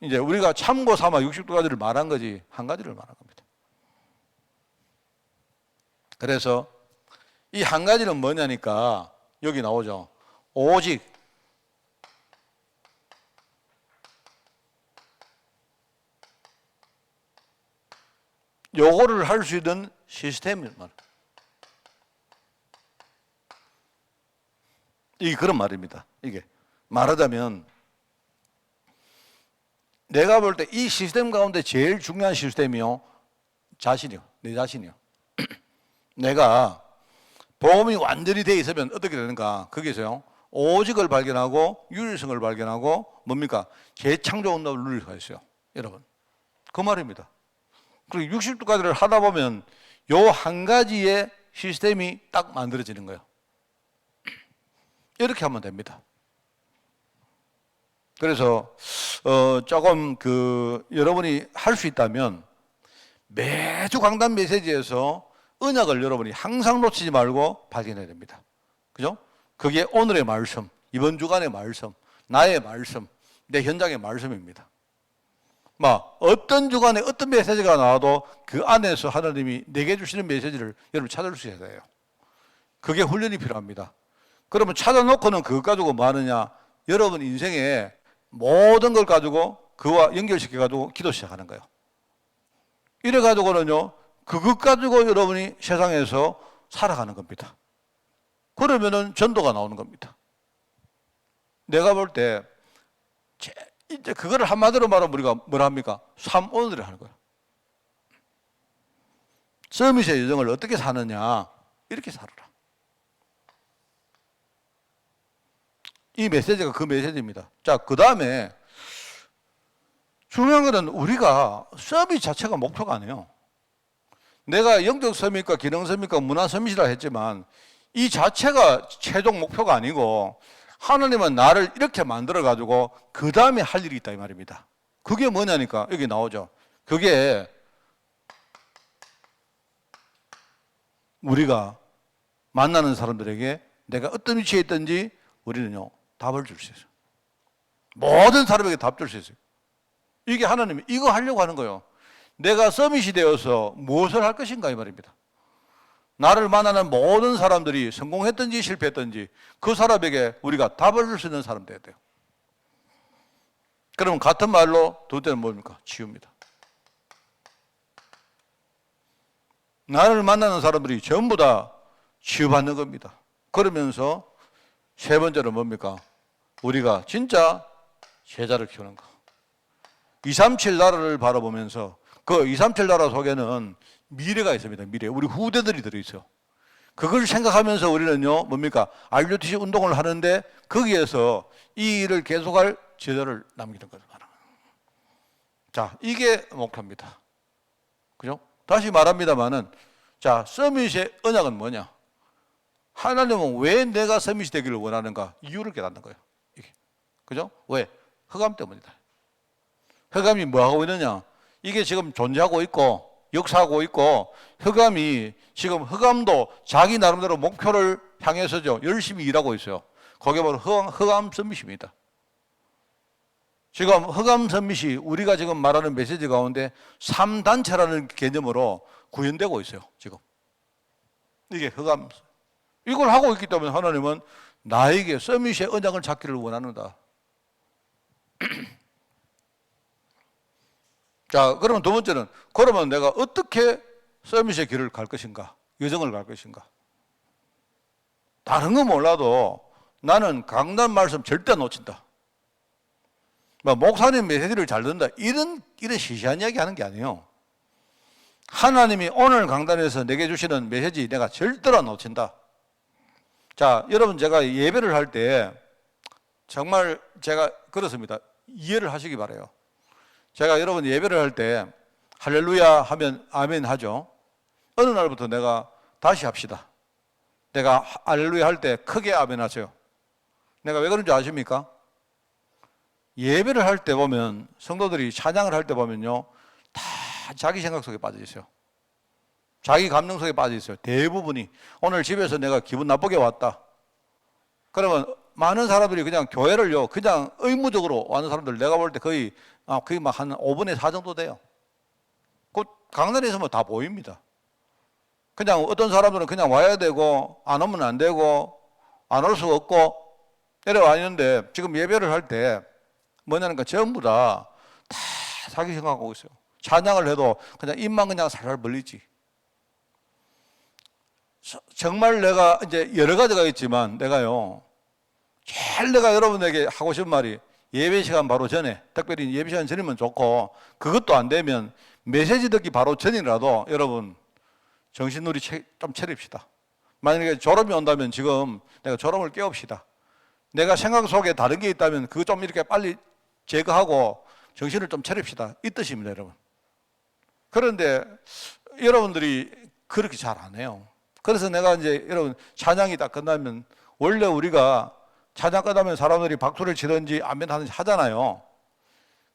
이제 우리가 참고 삼아 62가지를 말한 거지, 한 가지를 말한 겁니다. 그래서 이 한 가지는 뭐냐니까 여기 나오죠. 오직 요거를 할 수 있는 시스템을 말합니다. 이게 그런 말입니다. 이게 말하자면 내가 볼 때 이 시스템 가운데 제일 중요한 시스템이요, 자신이요, 내 자신이요. 내가 복음이 완전히 돼 있으면 어떻게 되는가? 거기서요, 오직을 발견하고 유일성을 발견하고 뭡니까? 재창조 운동을 누릴 수가 있어요. 여러분, 그 말입니다. 그리고 60도까지를 하다 보면 요 한 가지의 시스템이 딱 만들어지는 거예요. 이렇게 하면 됩니다. 그래서 조금 여러분이 할 수 있다면 매주 강단 메시지에서 언약을 여러분이 항상 놓치지 말고 발견해야 됩니다. 그죠? 그게 오늘의 말씀, 이번 주간의 말씀, 나의 말씀, 내 현장의 말씀입니다. 막 어떤 주간에 어떤 메시지가 나와도 그 안에서 하나님이 내게 주시는 메시지를 여러분 찾을 수 있어야 돼요. 그게 훈련이 필요합니다. 그러면 찾아놓고는 그것 가지고 뭐 하느냐? 여러분 인생에 모든 걸 가지고 그와 연결시켜가지고 기도 시작하는 거예요. 이래가지고는요, 그것 가지고 여러분이 세상에서 살아가는 겁니다. 그러면은 전도가 나오는 겁니다. 내가 볼 때 이제 그거를 한마디로 말하면 우리가 뭐라 합니까? 삶오늘을 하는 거예요. 서밋의 여정을 어떻게 사느냐? 이렇게 살아라. 이 메시지가 그 메시지입니다. 자, 그 다음에 중요한 것은 우리가 서밋 자체가 목표가 아니에요. 내가 영적 서밋과 기능 서밋과 문화 서밋이라 했지만 이 자체가 최종 목표가 아니고 하나님은 나를 이렇게 만들어가지고 그 다음에 할 일이 있다 이 말입니다. 그게 뭐냐니까 여기 나오죠. 그게 우리가 만나는 사람들에게 내가 어떤 위치에 있든지 우리는요 답을 줄 수 있어요. 모든 사람에게 답 줄 수 있어요. 이게 하나님이 이거 하려고 하는 거예요. 내가 서밋이 되어서 무엇을 할 것인가 이 말입니다. 나를 만나는 모든 사람들이 성공했든지 실패했든지 그 사람에게 우리가 답을 줄 수 있는 사람 되어야 돼요. 그러면 같은 말로 두 번째는 뭡니까? 치유입니다. 나를 만나는 사람들이 전부 다 치유받는 겁니다. 그러면서 세 번째는 뭡니까? 우리가 진짜 제자를 키우는 거. 237 나라를 바라보면서 그 237 나라 속에는 미래가 있습니다. 미래. 우리 후대들이 들어있어요. 그걸 생각하면서 우리는요, 뭡니까? RUTC 운동을 하는데 거기에서 이 일을 계속할 제자를 남기는 거죠. 자, 이게 목표입니다. 그죠? 다시 말합니다만은, 자, 서밋의 언약은 뭐냐? 하나님은 왜 내가 서밋이 되기를 원하는가? 이유를 깨닫는 거예요. 이게. 그죠? 왜? 흑암 때문이다. 흑암이 뭐 하고 있느냐? 이게 지금 존재하고 있고, 역사하고 있고, 흑암이 지금 흑암도 자기 나름대로 목표를 향해서죠. 열심히 일하고 있어요. 그게 바로 흑암 서밋입니다. 지금 흑암 서밋이 우리가 지금 말하는 메시지 가운데 3단체라는 개념으로 구현되고 있어요. 지금. 이게 흑암. 이걸 하고 있기 때문에 하나님은 나에게 서밋의 언약을 찾기를 원하는다. 자, 그러면 두 번째는, 그러면 내가 어떻게 서밋의 길을 갈 것인가? 여정을 갈 것인가? 다른 건 몰라도 나는 강단 말씀 절대 안 놓친다. 목사님 메시지를 잘 듣는다. 이런 시시한 이야기 하는 게 아니에요. 하나님이 오늘 강단에서 내게 주시는 메시지 내가 절대로 안 놓친다. 자, 여러분 제가 예배를 할 때 정말 제가 그렇습니다. 이해를 하시기 바라요. 제가 여러분 예배를 할 때 할렐루야 하면 아멘 하죠. 어느 날부터 내가 다시 합시다. 내가 할렐루야 할 때 크게 아멘 하세요. 내가 왜 그런지 아십니까? 예배를 할 때 보면 성도들이 찬양을 할 때 보면요 다 자기 생각 속에 빠져 있어요. 자기 감정 속에 빠져 있어요. 대부분이. 오늘 집에서 내가 기분 나쁘게 왔다. 그러면 많은 사람들이 그냥 교회를요 그냥 의무적으로 와는 사람들 내가 볼 때 거의 막 한 5분의 4 정도 돼요. 그 강단에서 뭐 다 보입니다. 그냥 어떤 사람들은 그냥 와야 되고 안 오면 안 되고 안 올 수가 없고 내려와 있는데 지금 예배를 할 때 뭐냐니까 전부 다 자기 생각하고 있어요. 찬양을 해도 그냥 입만 그냥 살살 벌리지. 정말 내가 이제 여러 가지가 있지만 내가요 제일 내가 여러분에게 하고 싶은 말이 예배 시간 바로 전에, 특별히 예배 시간 전이면 좋고 그것도 안 되면 메시지 듣기 바로 전이라도 여러분 정신놀이 좀 차립시다. 만약에 졸음이 온다면 지금 내가 졸음을 깨웁시다. 내가 생각 속에 다른 게 있다면 그거 좀 이렇게 빨리 제거하고 정신을 좀 차립시다. 이 뜻입니다, 여러분. 그런데 여러분들이 그렇게 잘 안 해요. 그래서 내가 이제 여러분 찬양이 딱 끝나면 원래 우리가 찬양 끝나면 사람들이 박수를 치든지 아멘 하든지 하잖아요.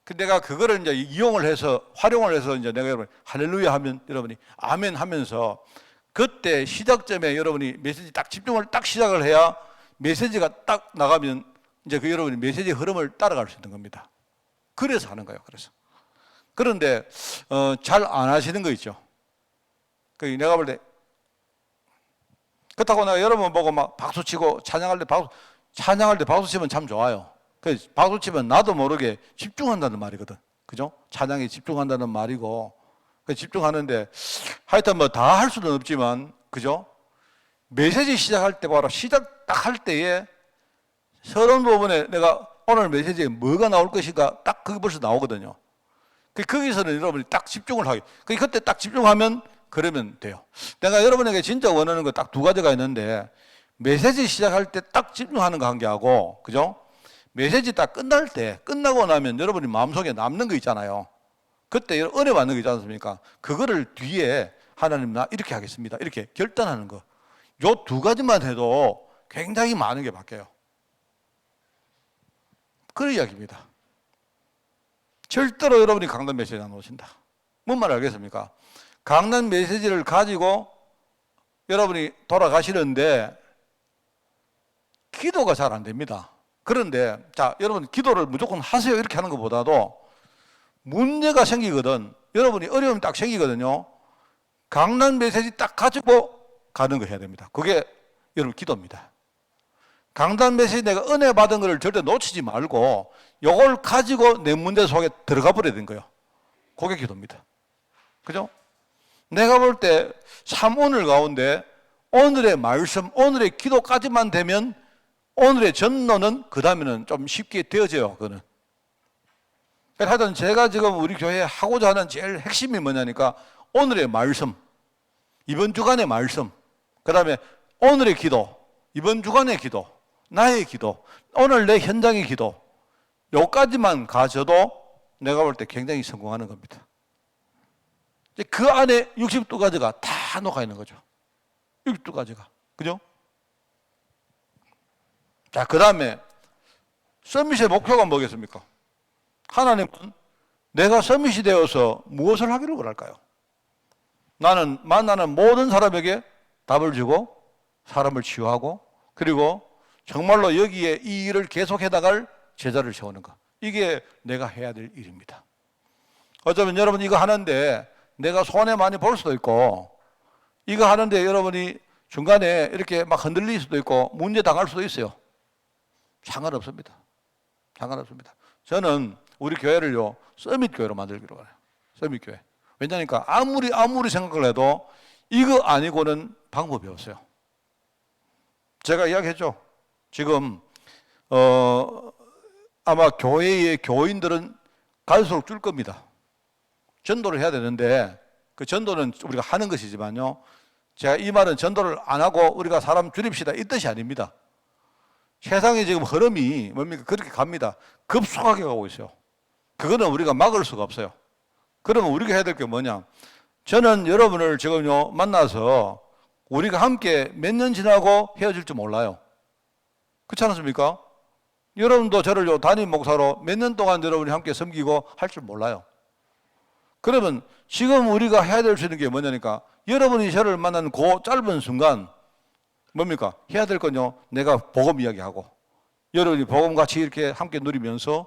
근데 내가 그거를 이제 이용을 해서 활용을 해서 이제 내가 여러분 할렐루야 하면 여러분이 아멘 하면서 그때 시작점에 여러분이 메시지 딱 집중을 딱 시작을 해야 메시지가 딱 나가면 이제 그 여러분이 메시지의 흐름을 따라갈 수 있는 겁니다. 그래서 하는 거예요. 그래서. 그런데 잘 안 하시는 거 있죠. 그 내가 볼 때 그렇다고 내가 여러분 보고 막 박수 치고 찬양할 때 박수 치면 참 좋아요. 그 박수 치면 나도 모르게 집중한다는 말이거든. 그죠? 찬양에 집중한다는 말이고 집중하는데 하여튼 뭐 다 할 수는 없지만 그죠? 메시지 시작할 때 바로 시작 딱 할 때에 서론 부분에 내가 오늘 메시지에 뭐가 나올 것인가 딱 그게 벌써 나오거든요. 거기서는 여러분이 딱 집중을 하게. 그때 딱 집중하면 그러면 돼요. 내가 여러분에게 진짜 원하는 거 딱 두 가지가 있는데 메시지 시작할 때 딱 집중하는 거 한 개하고 그죠? 메시지 딱 끝날 때 끝나고 나면 여러분이 마음속에 남는 거 있잖아요. 그때 은혜 받는 거 있지 않습니까? 그거를 뒤에 하나님 나 이렇게 하겠습니다. 이렇게 결단하는 거. 요 두 가지만 해도 굉장히 많은 게 바뀌어요. 그런 이야기입니다. 절대로 여러분이 강단 메시지 안 오신다. 뭔 말 알겠습니까? 강단 메시지를 가지고 여러분이 돌아가시는데 기도가 잘 안 됩니다. 그런데 자, 여러분 기도를 무조건 하세요 이렇게 하는 것보다도 문제가 생기거든. 여러분이 어려움이 딱 생기거든요. 강단 메시지 딱 가지고 가는 거 해야 됩니다. 그게 여러분 기도입니다. 강단 메시지 내가 은혜 받은 것을 절대 놓치지 말고 이걸 가지고 내 문제 속에 들어가 버려야 되는 거예요. 그게 기도입니다. 그죠? 내가 볼 때 3오늘 가운데 오늘의 말씀, 오늘의 기도까지만 되면 오늘의 전도는 그 다음에는 좀 쉽게 되어져요. 그거는. 하여튼 제가 지금 우리 교회에 하고자 하는 제일 핵심이 뭐냐니까 오늘의 말씀, 이번 주간의 말씀, 그 다음에 오늘의 기도, 이번 주간의 기도, 나의 기도, 오늘 내 현장의 기도, 요까지만 가져도 내가 볼 때 굉장히 성공하는 겁니다. 그 안에 62가지가 다 녹아 있는 거죠. 62가지가. 그죠? 자, 그 다음에 서밋의 목표가 뭐겠습니까? 하나님은 내가 서밋이 되어서 무엇을 하기를 원할까요? 나는 만나는 모든 사람에게 답을 주고 사람을 치유하고 그리고 정말로 여기에 이 일을 계속해 나갈 제자를 세우는 것. 이게 내가 해야 될 일입니다. 어쩌면 여러분 이거 하는데 내가 손해 많이 볼 수도 있고 이거 하는데 여러분이 중간에 이렇게 막 흔들릴 수도 있고 문제 당할 수도 있어요. 상관없습니다. 상관없습니다. 저는 우리 교회를요 서밋 교회로 만들기로 해요. 서밋 교회. 왜냐니까 아무리 생각을 해도 이거 아니고는 방법이 없어요. 제가 이야기했죠. 지금 아마 교회의 교인들은 갈수록 줄 겁니다. 전도를 해야 되는데 그 전도는 우리가 하는 것이지만요. 제가 이 말은 전도를 안 하고 우리가 사람 줄입시다 이 뜻이 아닙니다. 세상의 지금 흐름이 뭡니까? 그렇게 갑니다. 급속하게 가고 있어요. 그거는 우리가 막을 수가 없어요. 그러면 우리가 해야 될 게 뭐냐? 저는 여러분을 지금요 만나서 우리가 함께 몇 년 지나고 헤어질지 몰라요. 그렇지 않습니까? 여러분도 저를 담임 목사로 몇 년 동안 여러분이 함께 섬기고 할 줄 몰라요. 그러면 지금 우리가 해야 될 수 있는 게 뭐냐니까 여러분이 저를 만나는 그 짧은 순간 뭡니까? 해야 될 건요 내가 복음 이야기하고 여러분이 복음 같이 이렇게 함께 누리면서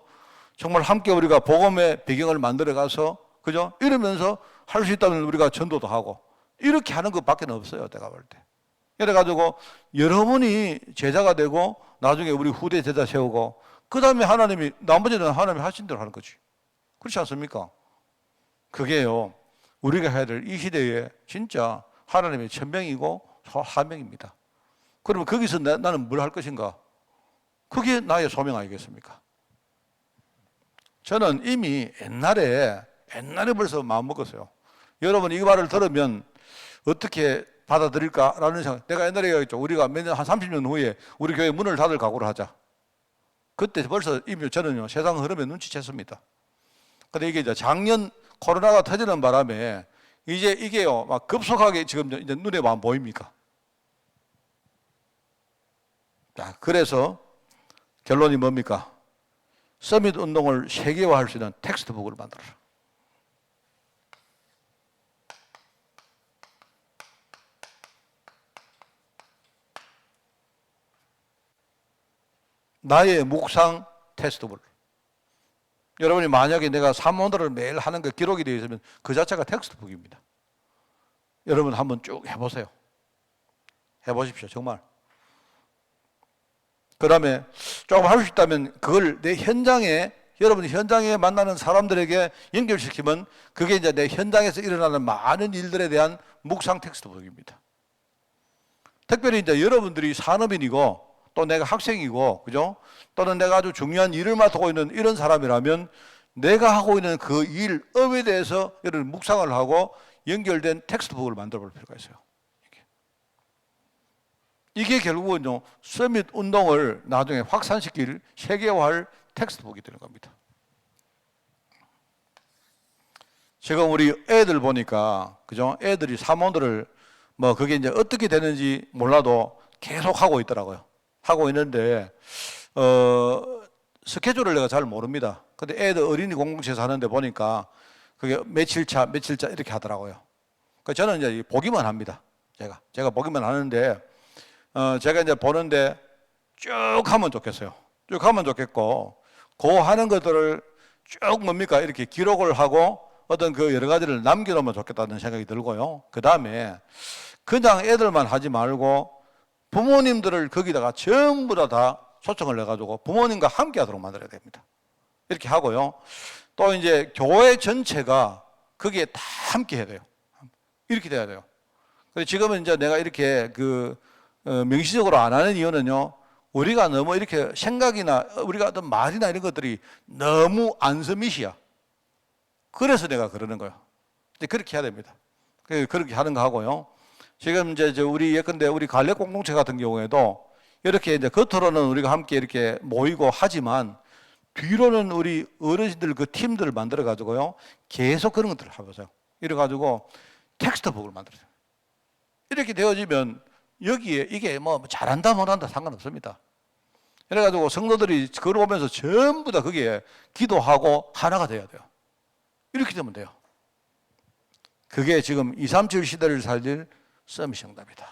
정말 함께 우리가 복음의 배경을 만들어 가서 그죠? 이러면서 할 수 있다면 우리가 전도도 하고 이렇게 하는 것밖에 없어요. 내가 볼 때. 그래가지고 여러분이 제자가 되고 나중에 우리 후대 제자 세우고 그 다음에 하나님이 나머지는 하나님이 하신 대로 하는 거지. 그렇지 않습니까? 그게요 우리가 해야 될 이 시대에 진짜 하나님의 천명이고 사명입니다. 그러면 거기서 나는 뭘 할 것인가? 그게 나의 소명 아니겠습니까? 저는 이미 옛날에 벌써 마음 먹었어요. 여러분 이 말을 들으면 어떻게 받아들일까라는 생각. 내가 옛날에 얘기했죠. 우리가 몇 년, 한 30년 후에 우리 교회 문을 닫을 각오를 하자. 그때 벌써 이미 저는요 세상 흐름에 눈치챘습니다. 근데 이게 이제 작년 코로나가 터지는 바람에 이제 이게요 막 급속하게 지금 이제 눈에 와 보입니까? 자, 그래서 결론이 뭡니까? 서밋 운동을 세계화할 수 있는 텍스트북을 만들어라. 나의 묵상 텍스트북. 여러분이 만약에 내가 삼원들을 매일 하는 거 기록이 되어 있으면 그 자체가 텍스트북입니다. 여러분 한번 쭉 해보세요. 해보십시오. 정말. 그 다음에 조금 할 수 있다면 그걸 내 현장에 여러분이 현장에 만나는 사람들에게 연결시키면 그게 이제 내 현장에서 일어나는 많은 일들에 대한 묵상 텍스트북입니다. 특별히 이제 여러분들이 산업인이고 또 내가 학생이고 그죠? 또는 내가 아주 중요한 일을 맡고 있는 이런 사람이라면 내가 하고 있는 그 일업에 대해서 여러분 묵상을 하고 연결된 텍스트북을 만들어 볼 필요가 있어요. 이게 결국은요 서밋 운동을 나중에 확산시킬 세계화할 텍스트북이 되는 겁니다. 지금 우리 애들 보니까 그죠? 애들이 사모들을 뭐 그게 이제 어떻게 되는지 몰라도 계속 하고 있더라고요. 하고 있는데 스케줄을 내가 잘 모릅니다. 근데 애들 어린이 공동체에서 하는데 보니까 그게 며칠차 이렇게 하더라고요. 그러니까 저는 이제 보기만 합니다. 제가 보기만 하는데 제가 이제 보는데 쭉 하면 좋겠어요. 쭉 하면 좋겠고, 그 하는 것들을 쭉 뭡니까? 이렇게 기록을 하고 어떤 그 여러 가지를 남겨놓으면 좋겠다는 생각이 들고요. 그 다음에 그냥 애들만 하지 말고 부모님들을 거기다가 전부 다 초청을 해가지고 부모님과 함께 하도록 만들어야 됩니다. 이렇게 하고요. 또 이제 교회 전체가 거기에 다 함께 해야 돼요. 이렇게 돼야 돼요. 그래서 지금은 이제 내가 이렇게 명시적으로 안 하는 이유는요, 우리가 너무 이렇게 생각이나 우리가 어떤 말이나 이런 것들이 너무 안서밋이야. 그래서 내가 그러는 거예요. 그렇게 해야 됩니다. 그렇게 하는 거 하고요. 지금 이제 우리 예컨대 우리 갈렙 공동체 같은 경우에도 이렇게 이제 겉으로는 우리가 함께 이렇게 모이고 하지만 뒤로는 우리 어르신들 그 팀들을 만들어 가지고요, 계속 그런 것들을 해보세요. 이래 가지고 텍스트북을 만들어요. 이렇게 되어지면 여기에 이게 뭐 잘한다 못한다 상관없습니다. 그래가지고 성도들이 걸어오면서 전부 다 거기에 기도하고 하나가 돼야 돼요. 이렇게 되면 돼요. 그게 지금 237 시대를 살릴 서밋 정답이다.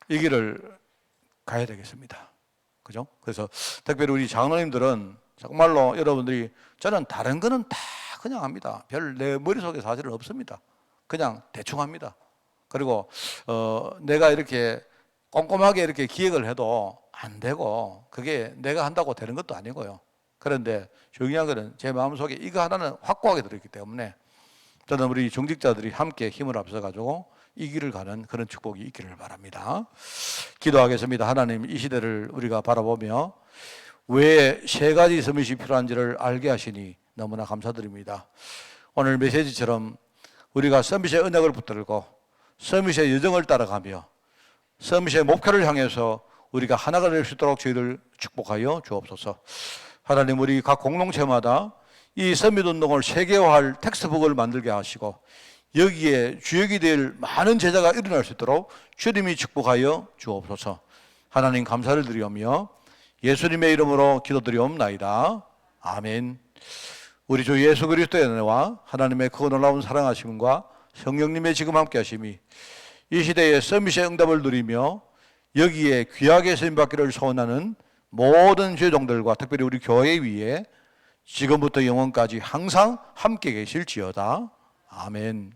이 길을 가야 되겠습니다. 그죠? 그래서 특별히 우리 장로님들은 정말로 여러분들이, 저는 다른 거는 다 그냥 합니다. 별 내 머릿속에 사실은 없습니다. 그냥 대충 합니다. 그리고 내가 이렇게 꼼꼼하게 이렇게 기획을 해도 안 되고 그게 내가 한다고 되는 것도 아니고요. 그런데 중요한 것은 제 마음속에 이거 하나는 확고하게 들어있기 때문에 저는 우리 중직자들이 함께 힘을 합쳐가지고 이 길을 가는 그런 축복이 있기를 바랍니다. 기도하겠습니다. 하나님, 이 시대를 우리가 바라보며 왜 세 가지 서밋이 필요한지를 알게 하시니 너무나 감사드립니다. 오늘 메시지처럼 우리가 서밋의 언약을 붙들고 서밋의 여정을 따라가며 서밋의 목표를 향해서 우리가 하나가 될 수 있도록 저희를 축복하여 주옵소서. 하나님, 우리 각 공동체마다 이 서밋 운동을 세계화할 텍스트북을 만들게 하시고 여기에 주역이 될 많은 제자가 일어날 수 있도록 주님이 축복하여 주옵소서. 하나님, 감사를 드리오며 예수님의 이름으로 기도드리옵나이다. 아멘. 우리 주 예수 그리스도의 은혜와 하나님의 그 놀라운 사랑하심과 성령님의 지금 함께 하심이 이 시대의 서밋의 응답을 누리며 여기에 귀하게 쓰임받기를 소원하는 모든 죄종들과 특별히 우리 교회 위에 지금부터 영원까지 항상 함께 계실지어다. 아멘.